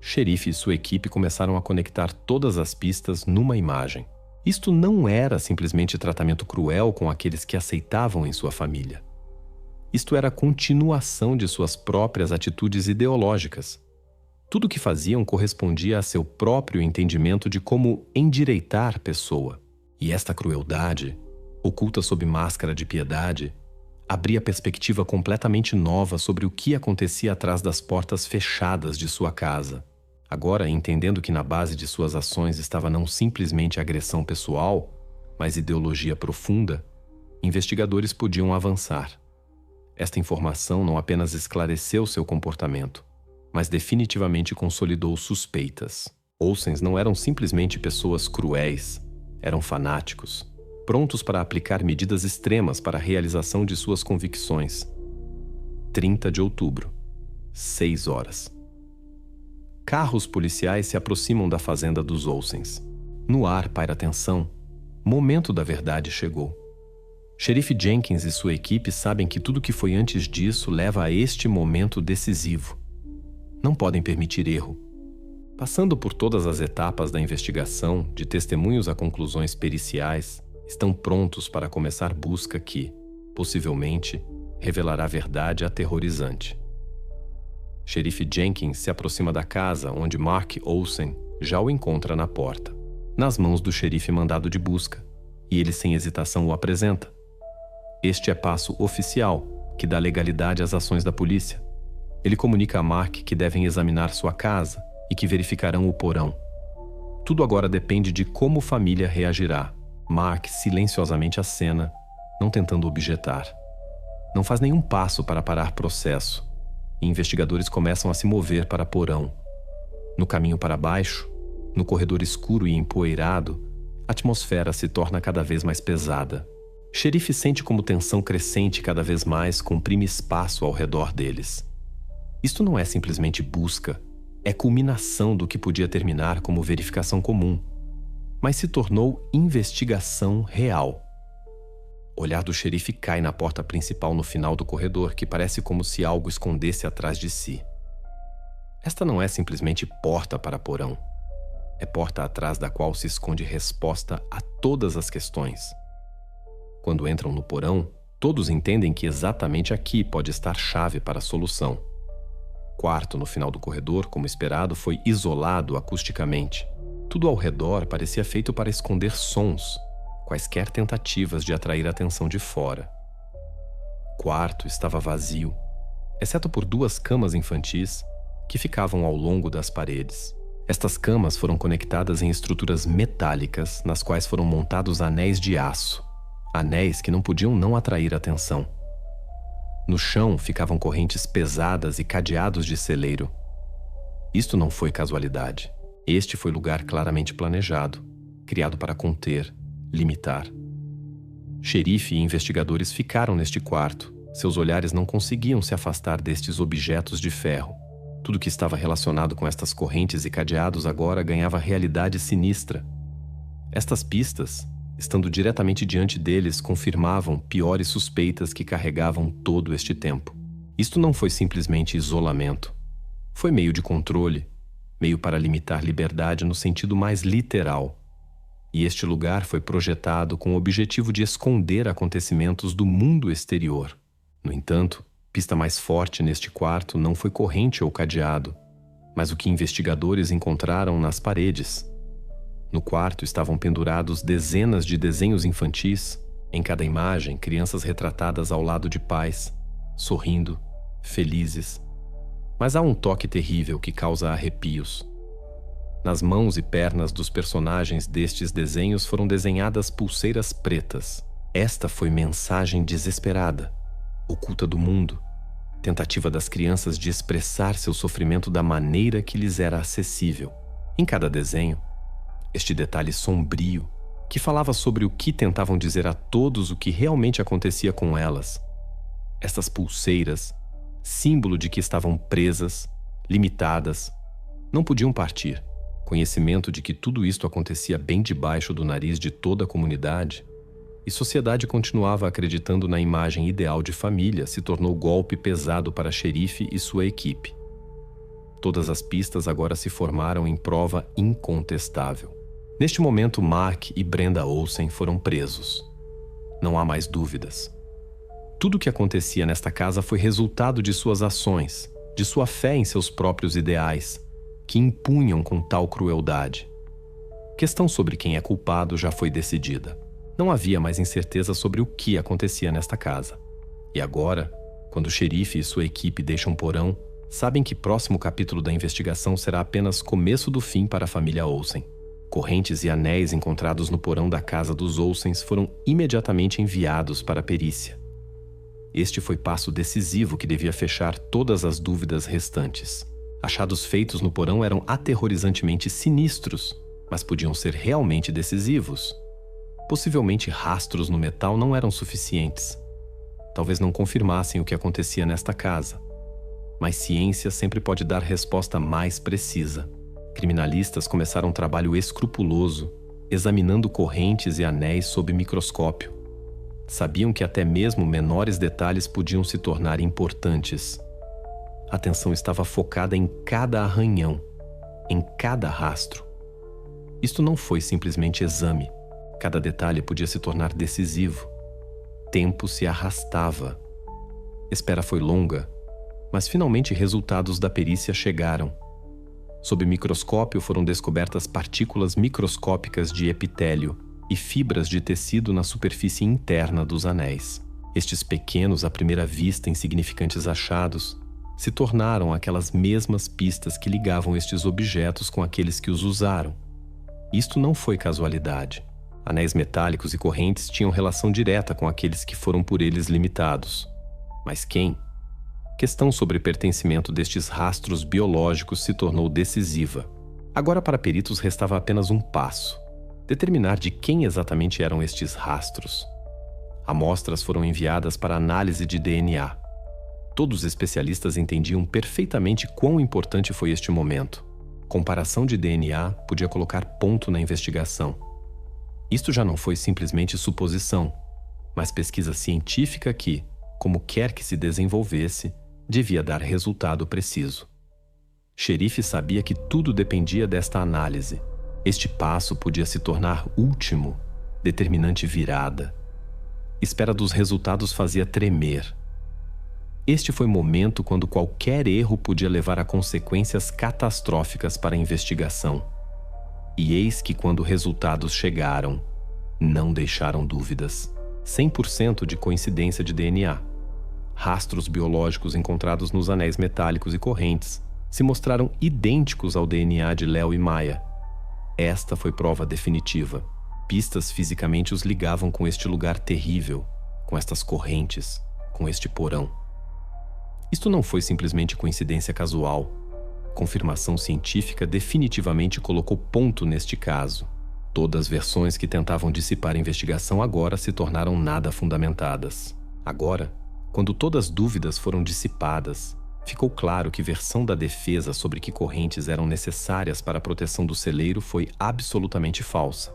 Xerife e sua equipe começaram a conectar todas as pistas numa imagem. Isto não era simplesmente tratamento cruel com aqueles que aceitavam em sua família. Isto era a continuação de suas próprias atitudes ideológicas. Tudo o que faziam correspondia a seu próprio entendimento de como endireitar pessoa. E esta crueldade, oculta sob máscara de piedade, abria perspectiva completamente nova sobre o que acontecia atrás das portas fechadas de sua casa. Agora, entendendo que na base de suas ações estava não simplesmente agressão pessoal, mas ideologia profunda, investigadores podiam avançar. Esta informação não apenas esclareceu seu comportamento, mas definitivamente consolidou suspeitas. Olsens não eram simplesmente pessoas cruéis, eram fanáticos, prontos para aplicar medidas extremas para a realização de suas convicções. 30 de outubro, 6 horas. Carros policiais se aproximam da fazenda dos Olsens. No ar paira tensão. Momento da verdade chegou. Xerife Jenkins e sua equipe sabem que tudo que foi antes disso leva a este momento decisivo. Não podem permitir erro. Passando por todas as etapas da investigação, de testemunhos a conclusões periciais, estão prontos para começar busca que, possivelmente, revelará a verdade aterrorizante. Xerife Jenkins se aproxima da casa onde Mark Olsen já o encontra na porta, nas mãos do xerife mandado de busca, e ele sem hesitação o apresenta. Este é passo oficial que dá legalidade às ações da polícia. Ele comunica a Mark que devem examinar sua casa e que verificarão o porão. Tudo agora depende de como a família reagirá. Mark silenciosamente acena, não tentando objetar. Não faz nenhum passo para parar processo, e investigadores começam a se mover para porão. No caminho para baixo, no corredor escuro e empoeirado, a atmosfera se torna cada vez mais pesada. Xerife sente como tensão crescente cada vez mais comprime espaço ao redor deles. Isto não é simplesmente busca, é culminação do que podia terminar como verificação comum, mas se tornou investigação real. O olhar do xerife cai na porta principal no final do corredor, que parece como se algo escondesse atrás de si. Esta não é simplesmente porta para porão. É porta atrás da qual se esconde resposta a todas as questões. Quando entram no porão, todos entendem que exatamente aqui pode estar chave para a solução. O quarto no final do corredor, como esperado, foi isolado acusticamente. Tudo ao redor parecia feito para esconder sons, quaisquer tentativas de atrair a atenção de fora. O quarto estava vazio, exceto por 2 camas infantis que ficavam ao longo das paredes. Estas camas foram conectadas em estruturas metálicas nas quais foram montados anéis de aço, anéis que não podiam não atrair atenção. No chão ficavam correntes pesadas e cadeados de celeiro. Isto não foi casualidade. Este foi lugar claramente planejado, criado para conter, limitar. Xerife e investigadores ficaram neste quarto. Seus olhares não conseguiam se afastar destes objetos de ferro. Tudo que estava relacionado com estas correntes e cadeados agora ganhava realidade sinistra. Estas pistas, estando diretamente diante deles, confirmavam piores suspeitas que carregavam todo este tempo. Isto não foi simplesmente isolamento. Foi meio de controle, meio para limitar liberdade no sentido mais literal. E este lugar foi projetado com o objetivo de esconder acontecimentos do mundo exterior. No entanto, pista mais forte neste quarto não foi corrente ou cadeado, mas o que investigadores encontraram nas paredes. No quarto estavam pendurados dezenas de desenhos infantis, Em cada imagem, crianças retratadas ao lado de pais, sorrindo, felizes. Mas há um toque terrível que causa arrepios. Nas mãos e pernas dos personagens destes desenhos foram desenhadas pulseiras pretas. Esta foi mensagem desesperada, oculta do mundo, tentativa das crianças de expressar seu sofrimento da maneira que lhes era acessível. Em cada desenho, este detalhe sombrio, que falava sobre o que tentavam dizer a todos o que realmente acontecia com elas. Estas pulseiras, símbolo de que estavam presas, limitadas, não podiam partir. Conhecimento de que tudo isto acontecia bem debaixo do nariz de toda a comunidade, e sociedade continuava acreditando na imagem ideal de família, se tornou golpe pesado para xerife e sua equipe. Todas as pistas agora se formaram em prova incontestável. Neste momento, Mark e Brenda Olsen foram presos. Não há mais dúvidas. Tudo o que acontecia nesta casa foi resultado de suas ações, de sua fé em seus próprios ideais, que impunham com tal crueldade. Questão sobre quem é culpado já foi decidida. Não havia mais incerteza sobre o que acontecia nesta casa. E agora, quando o xerife e sua equipe deixam o porão, sabem que o próximo capítulo da investigação será apenas começo do fim para a família Olsen. Correntes e anéis encontrados no porão da casa dos Olsens foram imediatamente enviados para a perícia. Este foi passo decisivo que devia fechar todas as dúvidas restantes. Achados feitos no porão eram aterrorizantemente sinistros, mas podiam ser realmente decisivos. Possivelmente rastros no metal não eram suficientes. Talvez não confirmassem o que acontecia nesta casa. Mas ciência sempre pode dar resposta mais precisa. Criminalistas começaram um trabalho escrupuloso, examinando correntes e anéis sob microscópio. Sabiam que até mesmo menores detalhes podiam se tornar importantes. A atenção estava focada em cada arranhão, em cada rastro. Isto não foi simplesmente exame. Cada detalhe podia se tornar decisivo. Tempo se arrastava. Espera foi longa, mas finalmente resultados da perícia chegaram. Sob microscópio foram descobertas partículas microscópicas de epitélio e fibras de tecido na superfície interna dos anéis. Estes pequenos, à primeira vista insignificantes achados, se tornaram aquelas mesmas pistas que ligavam estes objetos com aqueles que os usaram. Isto não foi casualidade. Anéis metálicos e correntes tinham relação direta com aqueles que foram por eles limitados. Mas quem? Questão sobre pertencimento destes rastros biológicos se tornou decisiva. Agora, para peritos, restava apenas um passo: determinar de quem exatamente eram estes rastros. Amostras foram enviadas para análise de DNA. Todos os especialistas entendiam perfeitamente quão importante foi este momento. Comparação de DNA podia colocar ponto na investigação. Isto já não foi simplesmente suposição, mas pesquisa científica que, como quer que se desenvolvesse, devia dar resultado preciso. Xerife sabia que tudo dependia desta análise. Este passo podia se tornar último, determinante virada. Espera dos resultados fazia tremer. Este foi o momento quando qualquer erro podia levar a consequências catastróficas para a investigação. E eis que quando resultados chegaram, não deixaram dúvidas. 100% de coincidência de DNA. Rastros biológicos encontrados nos anéis metálicos e correntes se mostraram idênticos ao DNA de Léo e Maia. Esta foi prova definitiva. Pistas fisicamente os ligavam com este lugar terrível, com estas correntes, com este porão. Isto não foi simplesmente coincidência casual. Confirmação científica definitivamente colocou ponto neste caso. Todas as versões que tentavam dissipar a investigação agora se tornaram nada fundamentadas. Agora, quando todas as dúvidas foram dissipadas, ficou claro que a versão da defesa sobre que correntes eram necessárias para a proteção do celeiro foi absolutamente falsa.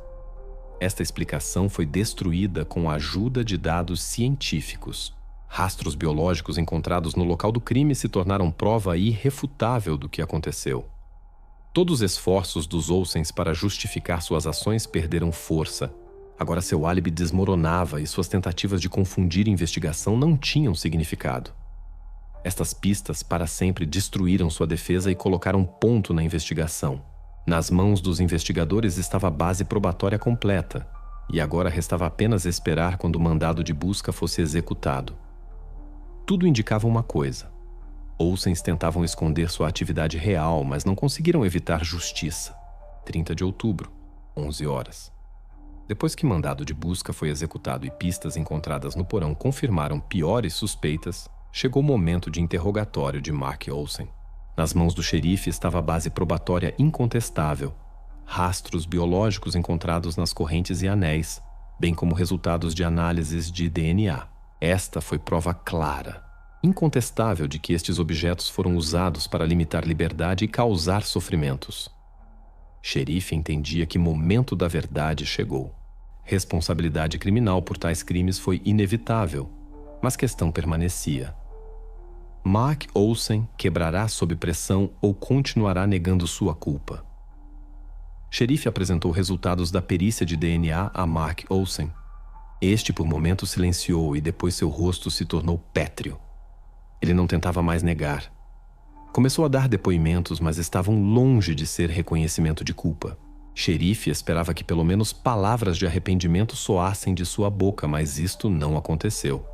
Esta explicação foi destruída com a ajuda de dados científicos. Rastros biológicos encontrados no local do crime se tornaram prova irrefutável do que aconteceu. Todos os esforços dos Olsens para justificar suas ações perderam força. Agora seu álibi desmoronava e suas tentativas de confundir a investigação não tinham significado. Estas pistas para sempre destruíram sua defesa e colocaram ponto na investigação. Nas mãos dos investigadores estava a base probatória completa, e agora restava apenas esperar quando o mandado de busca fosse executado. Tudo indicava uma coisa. Olsens tentavam esconder sua atividade real, mas não conseguiram evitar justiça. 30 de outubro, 11 horas. Depois que mandado de busca foi executado e pistas encontradas no porão confirmaram piores suspeitas, chegou o momento de interrogatório de Mark Olsen. Nas mãos do xerife estava a base probatória incontestável, rastros biológicos encontrados nas correntes e anéis, bem como resultados de análises de DNA. Esta foi prova clara, incontestável de que estes objetos foram usados para limitar liberdade e causar sofrimentos. Xerife entendia que momento da verdade chegou. Responsabilidade criminal por tais crimes foi inevitável, mas questão permanecia. Mark Olsen quebrará sob pressão ou continuará negando sua culpa? Xerife apresentou resultados da perícia de DNA a Mark Olsen. Este, por momento, silenciou e depois seu rosto se tornou pétreo. Ele não tentava mais negar. Começou a dar depoimentos, mas estavam longe de ser reconhecimento de culpa. Xerife esperava que pelo menos palavras de arrependimento soassem de sua boca, mas isto não aconteceu.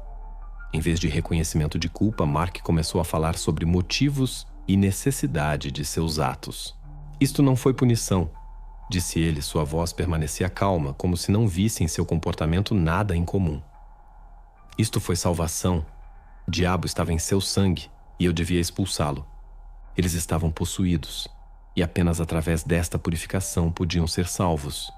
Em vez de reconhecimento de culpa, Mark começou a falar sobre motivos e necessidade de seus atos. Isto não foi punição, disse ele. Sua voz permanecia calma, como se não visse em seu comportamento nada incomum. Isto foi salvação. O diabo estava em seu sangue e eu devia expulsá-lo. Eles estavam possuídos, e apenas através desta purificação podiam ser salvos.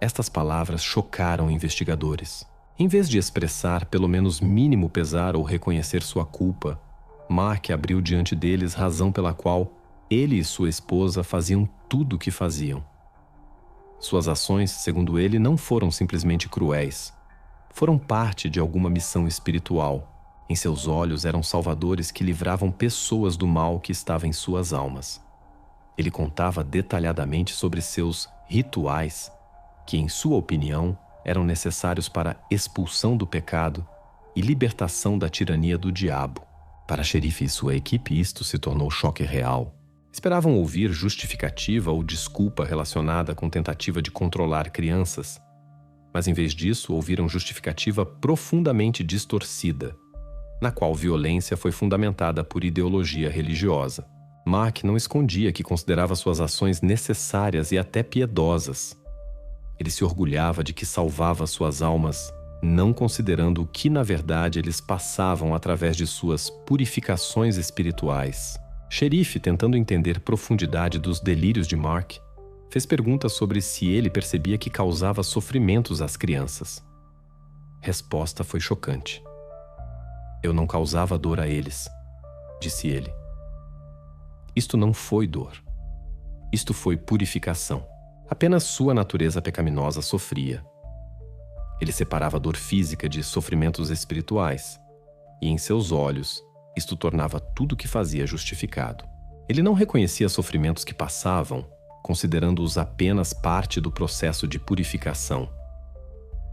Estas palavras chocaram investigadores. Em vez de expressar pelo menos mínimo pesar ou reconhecer sua culpa, Mark abriu diante deles razão pela qual ele e sua esposa faziam tudo o que faziam. Suas ações, segundo ele, não foram simplesmente cruéis. Foram parte de alguma missão espiritual. Em seus olhos eram salvadores que livravam pessoas do mal que estava em suas almas. Ele contava detalhadamente sobre seus rituais, que, em sua opinião, eram necessários para a expulsão do pecado e libertação da tirania do diabo. Para a xerife e sua equipe, isto se tornou choque real. Esperavam ouvir justificativa ou desculpa relacionada com tentativa de controlar crianças, mas em vez disso, ouviram justificativa profundamente distorcida, na qual violência foi fundamentada por ideologia religiosa. Mark não escondia que considerava suas ações necessárias e até piedosas. Ele se orgulhava de que salvava suas almas, não considerando o que, na verdade, eles passavam através de suas purificações espirituais. Xerife, tentando entender a profundidade dos delírios de Mark, fez perguntas sobre se ele percebia que causava sofrimentos às crianças. Resposta foi chocante. Eu não causava dor a eles, disse ele. Isto não foi dor. Isto foi purificação. Apenas sua natureza pecaminosa sofria. Ele separava a dor física de sofrimentos espirituais, e em seus olhos, isto tornava tudo o que fazia justificado. Ele não reconhecia sofrimentos que passavam, considerando-os apenas parte do processo de purificação.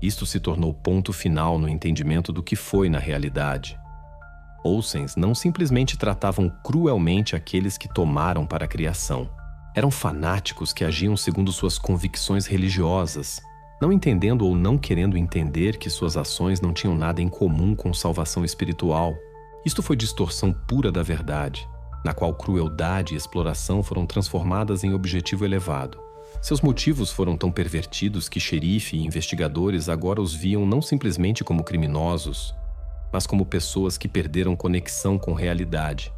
Isto se tornou ponto final no entendimento do que foi na realidade. Olsens não simplesmente tratavam cruelmente aqueles que tomaram para a criação. Eram fanáticos que agiam segundo suas convicções religiosas, não entendendo ou não querendo entender que suas ações não tinham nada em comum com salvação espiritual. Isto foi distorção pura da verdade, na qual crueldade e exploração foram transformadas em objetivo elevado. Seus motivos foram tão pervertidos que xerife e investigadores agora os viam não simplesmente como criminosos, mas como pessoas que perderam conexão com realidade,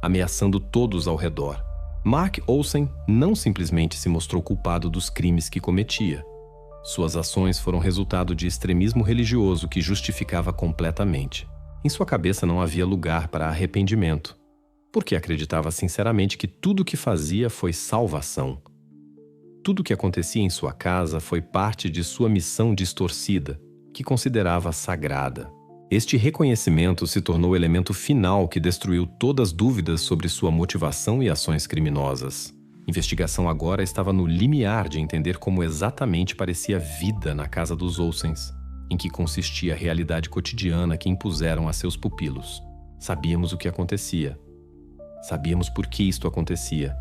ameaçando todos ao redor. Mark Olsen não simplesmente se mostrou culpado dos crimes que cometia. Suas ações foram resultado de extremismo religioso que justificava completamente. Em sua cabeça não havia lugar para arrependimento, porque acreditava sinceramente que tudo o que fazia foi salvação. Tudo o que acontecia em sua casa foi parte de sua missão distorcida, que considerava sagrada. Este reconhecimento se tornou o elemento final que destruiu todas as dúvidas sobre sua motivação e ações criminosas. A investigação agora estava no limiar de entender como exatamente parecia a vida na casa dos Olsens, em que consistia a realidade cotidiana que impuseram a seus pupilos. Sabíamos o que acontecia. Sabíamos por que isto acontecia.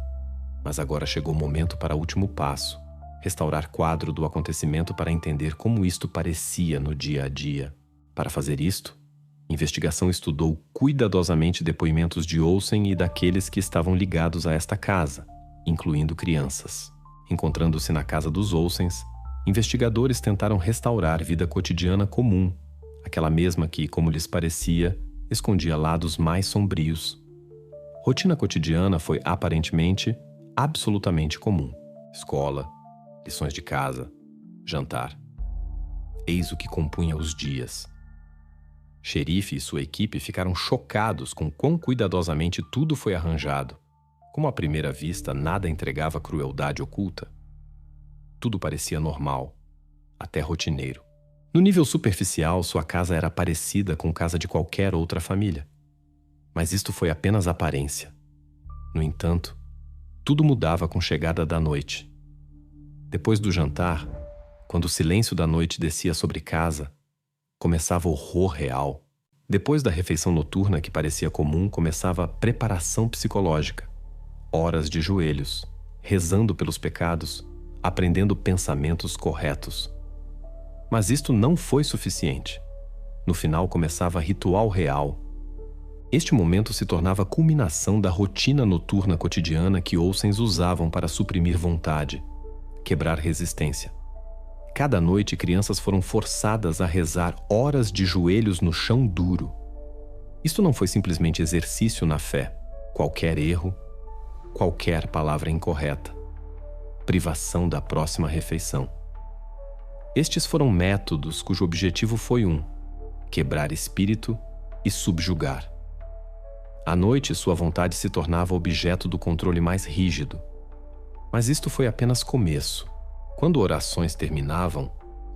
Mas agora chegou o momento para o último passo: restaurar quadro do acontecimento para entender como isto parecia no dia a dia. Para fazer isto, a investigação estudou cuidadosamente depoimentos de Olsen e daqueles que estavam ligados a esta casa, incluindo crianças. Encontrando-se na casa dos Olsens, investigadores tentaram restaurar vida cotidiana comum, aquela mesma que, como lhes parecia, escondia lados mais sombrios. Rotina cotidiana foi aparentemente absolutamente comum. Escola, lições de casa, jantar. Eis o que compunha os dias. Xerife e sua equipe ficaram chocados com quão cuidadosamente tudo foi arranjado. Como à primeira vista nada entregava crueldade oculta. Tudo parecia normal, até rotineiro. No nível superficial, sua casa era parecida com a casa de qualquer outra família. Mas isto foi apenas aparência. No entanto, tudo mudava com a chegada da noite. Depois do jantar, quando o silêncio da noite descia sobre casa, começava o horror real. Depois da refeição noturna que parecia comum, começava a preparação psicológica. Horas de joelhos, rezando pelos pecados, aprendendo pensamentos corretos. Mas isto não foi suficiente. No final começava ritual real. Este momento se tornava a culminação da rotina noturna cotidiana que Olsens usavam para suprimir vontade, quebrar resistência. Cada noite, crianças foram forçadas a rezar horas de joelhos no chão duro. Isto não foi simplesmente exercício na fé. Qualquer erro, qualquer palavra incorreta. Privação da próxima refeição. Estes foram métodos cujo objetivo foi quebrar espírito e subjugar. À noite, sua vontade se tornava objeto do controle mais rígido. Mas isto foi apenas começo. Quando orações terminavam,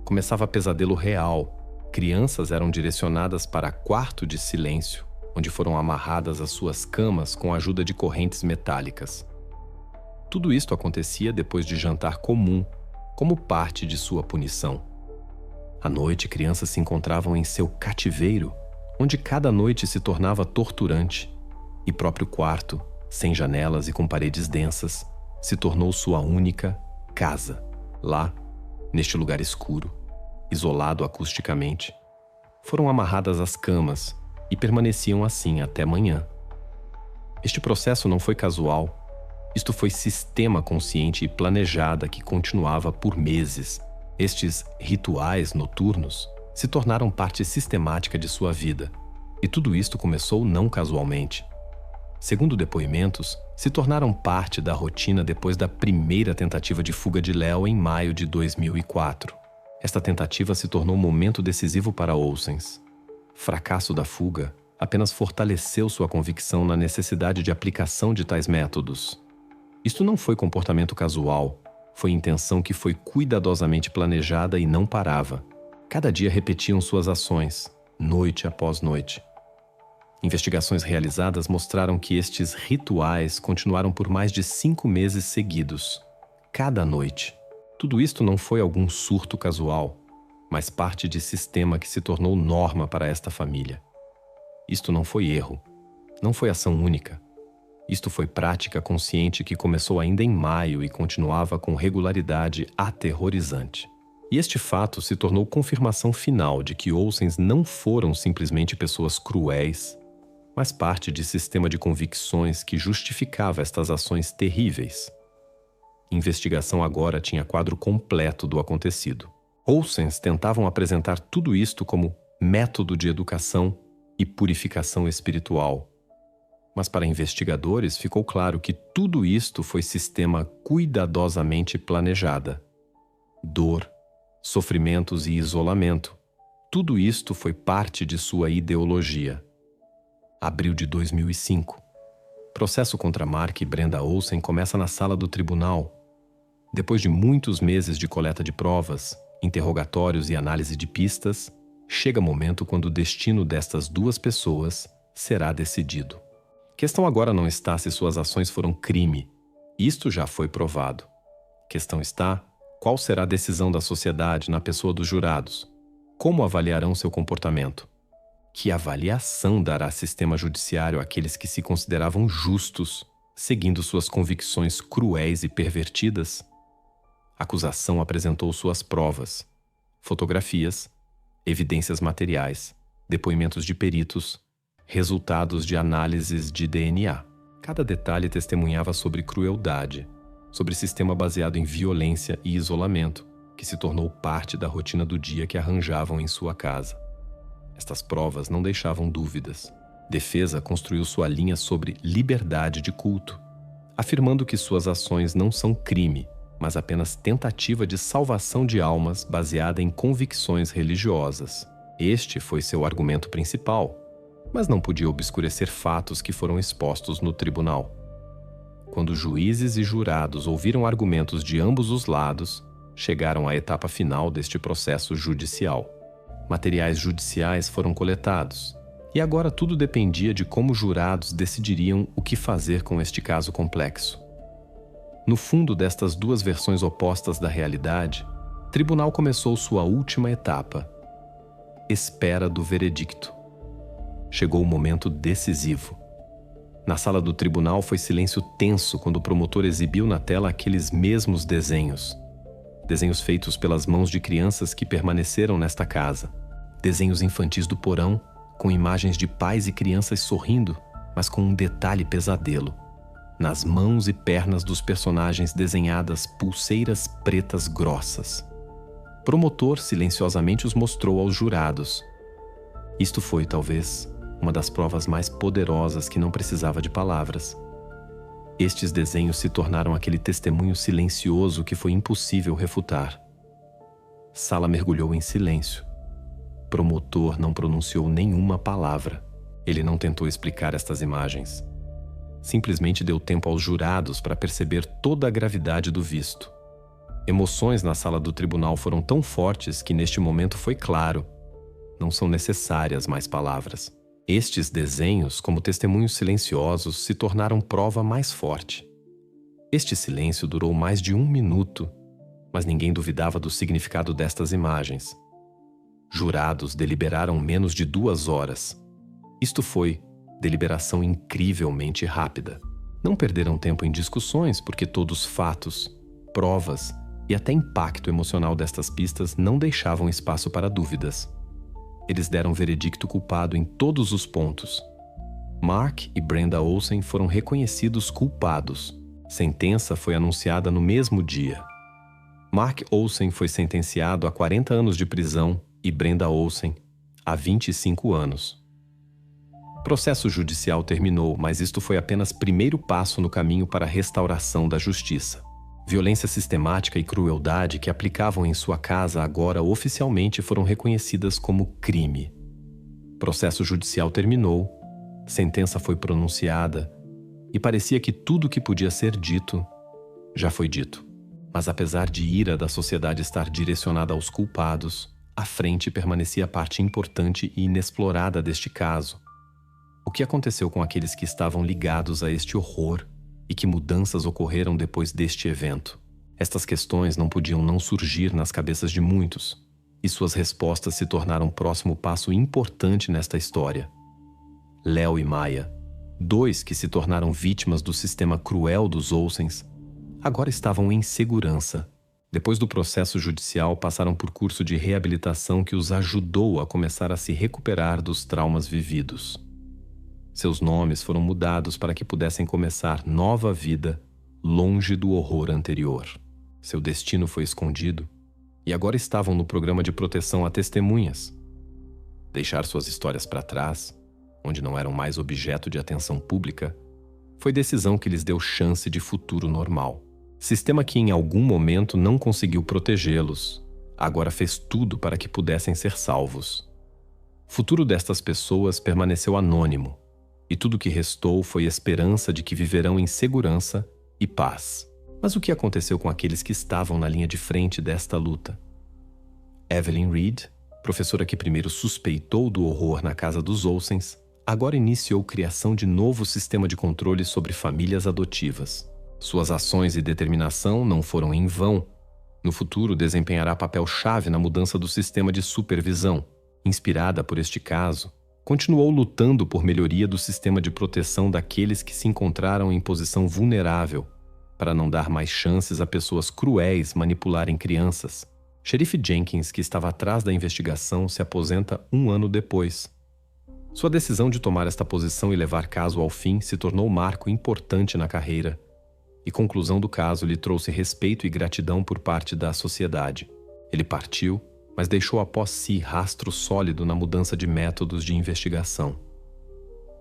começava pesadelo real. Crianças eram direcionadas para quarto de silêncio, onde foram amarradas às suas camas com a ajuda de correntes metálicas. Tudo isto acontecia depois de jantar comum, como parte de sua punição. À noite, crianças se encontravam em seu cativeiro, onde cada noite se tornava torturante, e próprio quarto, sem janelas e com paredes densas, se tornou sua única casa. Lá, neste lugar escuro, isolado acusticamente, foram amarradas às camas e permaneciam assim até manhã. Este processo não foi casual. Isto foi sistema consciente e planejada que continuava por meses. Estes rituais noturnos se tornaram parte sistemática de sua vida. E tudo isto começou não casualmente. Segundo depoimentos, se tornaram parte da rotina depois da primeira tentativa de fuga de Léo em maio de 2004. Esta tentativa se tornou um momento decisivo para Olsens. Fracasso da fuga apenas fortaleceu sua convicção na necessidade de aplicação de tais métodos. Isto não foi comportamento casual, foi intenção que foi cuidadosamente planejada e não parava. Cada dia repetiam suas ações, noite após noite. Investigações realizadas mostraram que estes rituais continuaram por mais de 5 meses seguidos, cada noite. Tudo isto não foi algum surto casual, mas parte de sistema que se tornou norma para esta família. Isto não foi erro, não foi ação única. Isto foi prática consciente que começou ainda em maio e continuava com regularidade aterrorizante. E este fato se tornou confirmação final de que Olsens não foram simplesmente pessoas cruéis, mas parte de sistema de convicções que justificava estas ações terríveis. A investigação agora tinha quadro completo do acontecido. Olsens tentavam apresentar tudo isto como método de educação e purificação espiritual. Mas para investigadores ficou claro que tudo isto foi sistema cuidadosamente planejada. Dor, sofrimentos e isolamento. Tudo isto foi parte de sua ideologia. Abril de 2005. Processo contra Mark e Brenda Olsen começa na sala do tribunal. Depois de muitos meses de coleta de provas, interrogatórios e análise de pistas, chega o momento quando o destino destas duas pessoas será decidido. A questão agora não está se suas ações foram crime. Isto já foi provado. A questão está qual será a decisão da sociedade na pessoa dos jurados. Como avaliarão seu comportamento? Que avaliação dará sistema judiciário àqueles que se consideravam justos, seguindo suas convicções cruéis e pervertidas? A acusação apresentou suas provas, fotografias, evidências materiais, depoimentos de peritos, resultados de análises de DNA. Cada detalhe testemunhava sobre crueldade, sobre sistema baseado em violência e isolamento, que se tornou parte da rotina do dia que arranjavam em sua casa. Estas provas não deixavam dúvidas. Defesa construiu sua linha sobre liberdade de culto, afirmando que suas ações não são crime, mas apenas tentativa de salvação de almas baseada em convicções religiosas. Este foi seu argumento principal, mas não podia obscurecer fatos que foram expostos no tribunal. Quando juízes e jurados ouviram argumentos de ambos os lados, chegaram à etapa final deste processo judicial. Materiais judiciais foram coletados, e agora tudo dependia de como jurados decidiriam o que fazer com este caso complexo. No fundo destas duas versões opostas da realidade, o tribunal começou sua última etapa: espera do veredicto. Chegou o momento decisivo. Na sala do tribunal foi silêncio tenso quando o promotor exibiu na tela aqueles mesmos desenhos. Desenhos feitos pelas mãos de crianças que permaneceram nesta casa. Desenhos infantis do porão, com imagens de pais e crianças sorrindo, mas com um detalhe pesadelo. Nas mãos e pernas dos personagens desenhadas pulseiras pretas grossas. O promotor silenciosamente os mostrou aos jurados. Isto foi, talvez, uma das provas mais poderosas que não precisava de palavras. Estes desenhos se tornaram aquele testemunho silencioso que foi impossível refutar. Sala mergulhou em silêncio. Promotor não pronunciou nenhuma palavra. Ele não tentou explicar estas imagens. Simplesmente deu tempo aos jurados para perceber toda a gravidade do visto. Emoções na sala do tribunal foram tão fortes que neste momento foi claro: não são necessárias mais palavras. Estes desenhos, como testemunhos silenciosos, se tornaram prova mais forte. Este silêncio durou mais de 1 minuto, mas ninguém duvidava do significado destas imagens. Jurados deliberaram menos de 2 horas. Isto foi deliberação incrivelmente rápida. Não perderam tempo em discussões porque todos os fatos, provas e até impacto emocional destas pistas não deixavam espaço para dúvidas. Eles deram veredicto culpado em todos os pontos. Mark e Brenda Olsen foram reconhecidos culpados. Sentença foi anunciada no mesmo dia. Mark Olsen foi sentenciado a 40 anos de prisão e Brenda Olsen a 25 anos. O processo judicial terminou, mas isto foi apenas primeiro passo no caminho para a restauração da justiça. Violência sistemática e crueldade que aplicavam em sua casa agora oficialmente foram reconhecidas como crime. O processo judicial terminou, sentença foi pronunciada e parecia que tudo o que podia ser dito já foi dito. Mas apesar de ira da sociedade estar direcionada aos culpados, à frente permanecia a parte importante e inexplorada deste caso. O que aconteceu com aqueles que estavam ligados a este horror e que mudanças ocorreram depois deste evento? Estas questões não podiam não surgir nas cabeças de muitos, e suas respostas se tornaram um próximo passo importante nesta história. Léo e Maia, 2 que se tornaram vítimas do sistema cruel dos Olsens, agora estavam em segurança. Depois do processo judicial, passaram por curso de reabilitação que os ajudou a começar a se recuperar dos traumas vividos. Seus nomes foram mudados para que pudessem começar nova vida longe do horror anterior. Seu destino foi escondido e agora estavam no programa de proteção a testemunhas. Deixar suas histórias para trás, onde não eram mais objeto de atenção pública, foi decisão que lhes deu chance de futuro normal. Sistema que em algum momento não conseguiu protegê-los, agora fez tudo para que pudessem ser salvos. O futuro destas pessoas permaneceu anônimo, e tudo o que restou foi esperança de que viverão em segurança e paz. Mas o que aconteceu com aqueles que estavam na linha de frente desta luta? Evelyn Reed, professora que primeiro suspeitou do horror na casa dos Olsens, agora iniciou a criação de novo sistema de controle sobre famílias adotivas. Suas ações e determinação não foram em vão. No futuro, desempenhará papel-chave na mudança do sistema de supervisão. Inspirada por este caso, continuou lutando por melhoria do sistema de proteção daqueles que se encontraram em posição vulnerável, para não dar mais chances a pessoas cruéis manipularem crianças. Xerife Jenkins, que estava atrás da investigação, se aposenta 1 ano depois. Sua decisão de tomar esta posição e levar caso ao fim se tornou um marco importante na carreira, e conclusão do caso lhe trouxe respeito e gratidão por parte da sociedade. Ele partiu, mas deixou após si rastro sólido na mudança de métodos de investigação.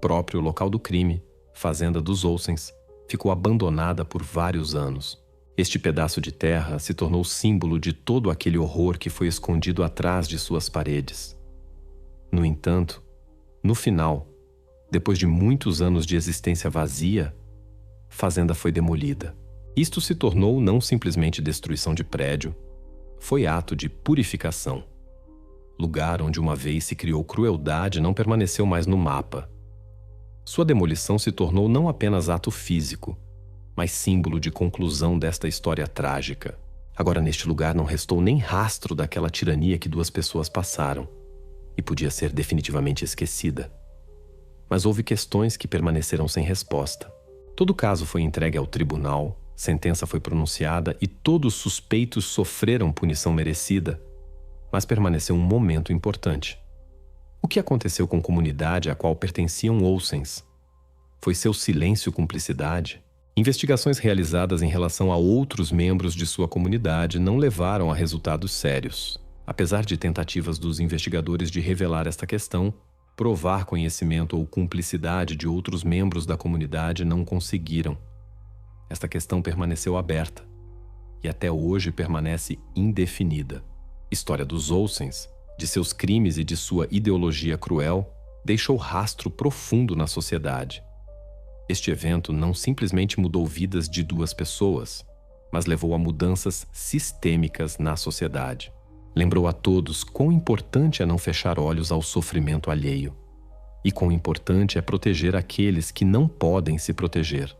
Próprio local do crime, fazenda dos Olsens, ficou abandonada por vários anos. Este pedaço de terra se tornou símbolo de todo aquele horror que foi escondido atrás de suas paredes. No entanto, no final, depois de muitos anos de existência vazia, a fazenda foi demolida. Isto se tornou não simplesmente destruição de prédio, foi ato de purificação. Lugar onde uma vez se criou crueldade não permaneceu mais no mapa. Sua demolição se tornou não apenas ato físico, mas símbolo de conclusão desta história trágica. Agora neste lugar não restou nem rastro daquela tirania que 2 pessoas passaram, e podia ser definitivamente esquecida. Mas houve questões que permaneceram sem resposta. Todo o caso foi entregue ao tribunal, sentença foi pronunciada e todos os suspeitos sofreram punição merecida, mas permaneceu um momento importante. O que aconteceu com a comunidade a qual pertenciam Olsens? Foi seu silêncio cumplicidade? Investigações realizadas em relação a outros membros de sua comunidade não levaram a resultados sérios. Apesar de tentativas dos investigadores de revelar esta questão, provar conhecimento ou cumplicidade de outros membros da comunidade não conseguiram. Esta questão permaneceu aberta e até hoje permanece indefinida. História dos Olsens, de seus crimes e de sua ideologia cruel, deixou rastro profundo na sociedade. Este evento não simplesmente mudou vidas de 2 pessoas, mas levou a mudanças sistêmicas na sociedade. Lembrou a todos quão importante é não fechar olhos ao sofrimento alheio e quão importante é proteger aqueles que não podem se proteger.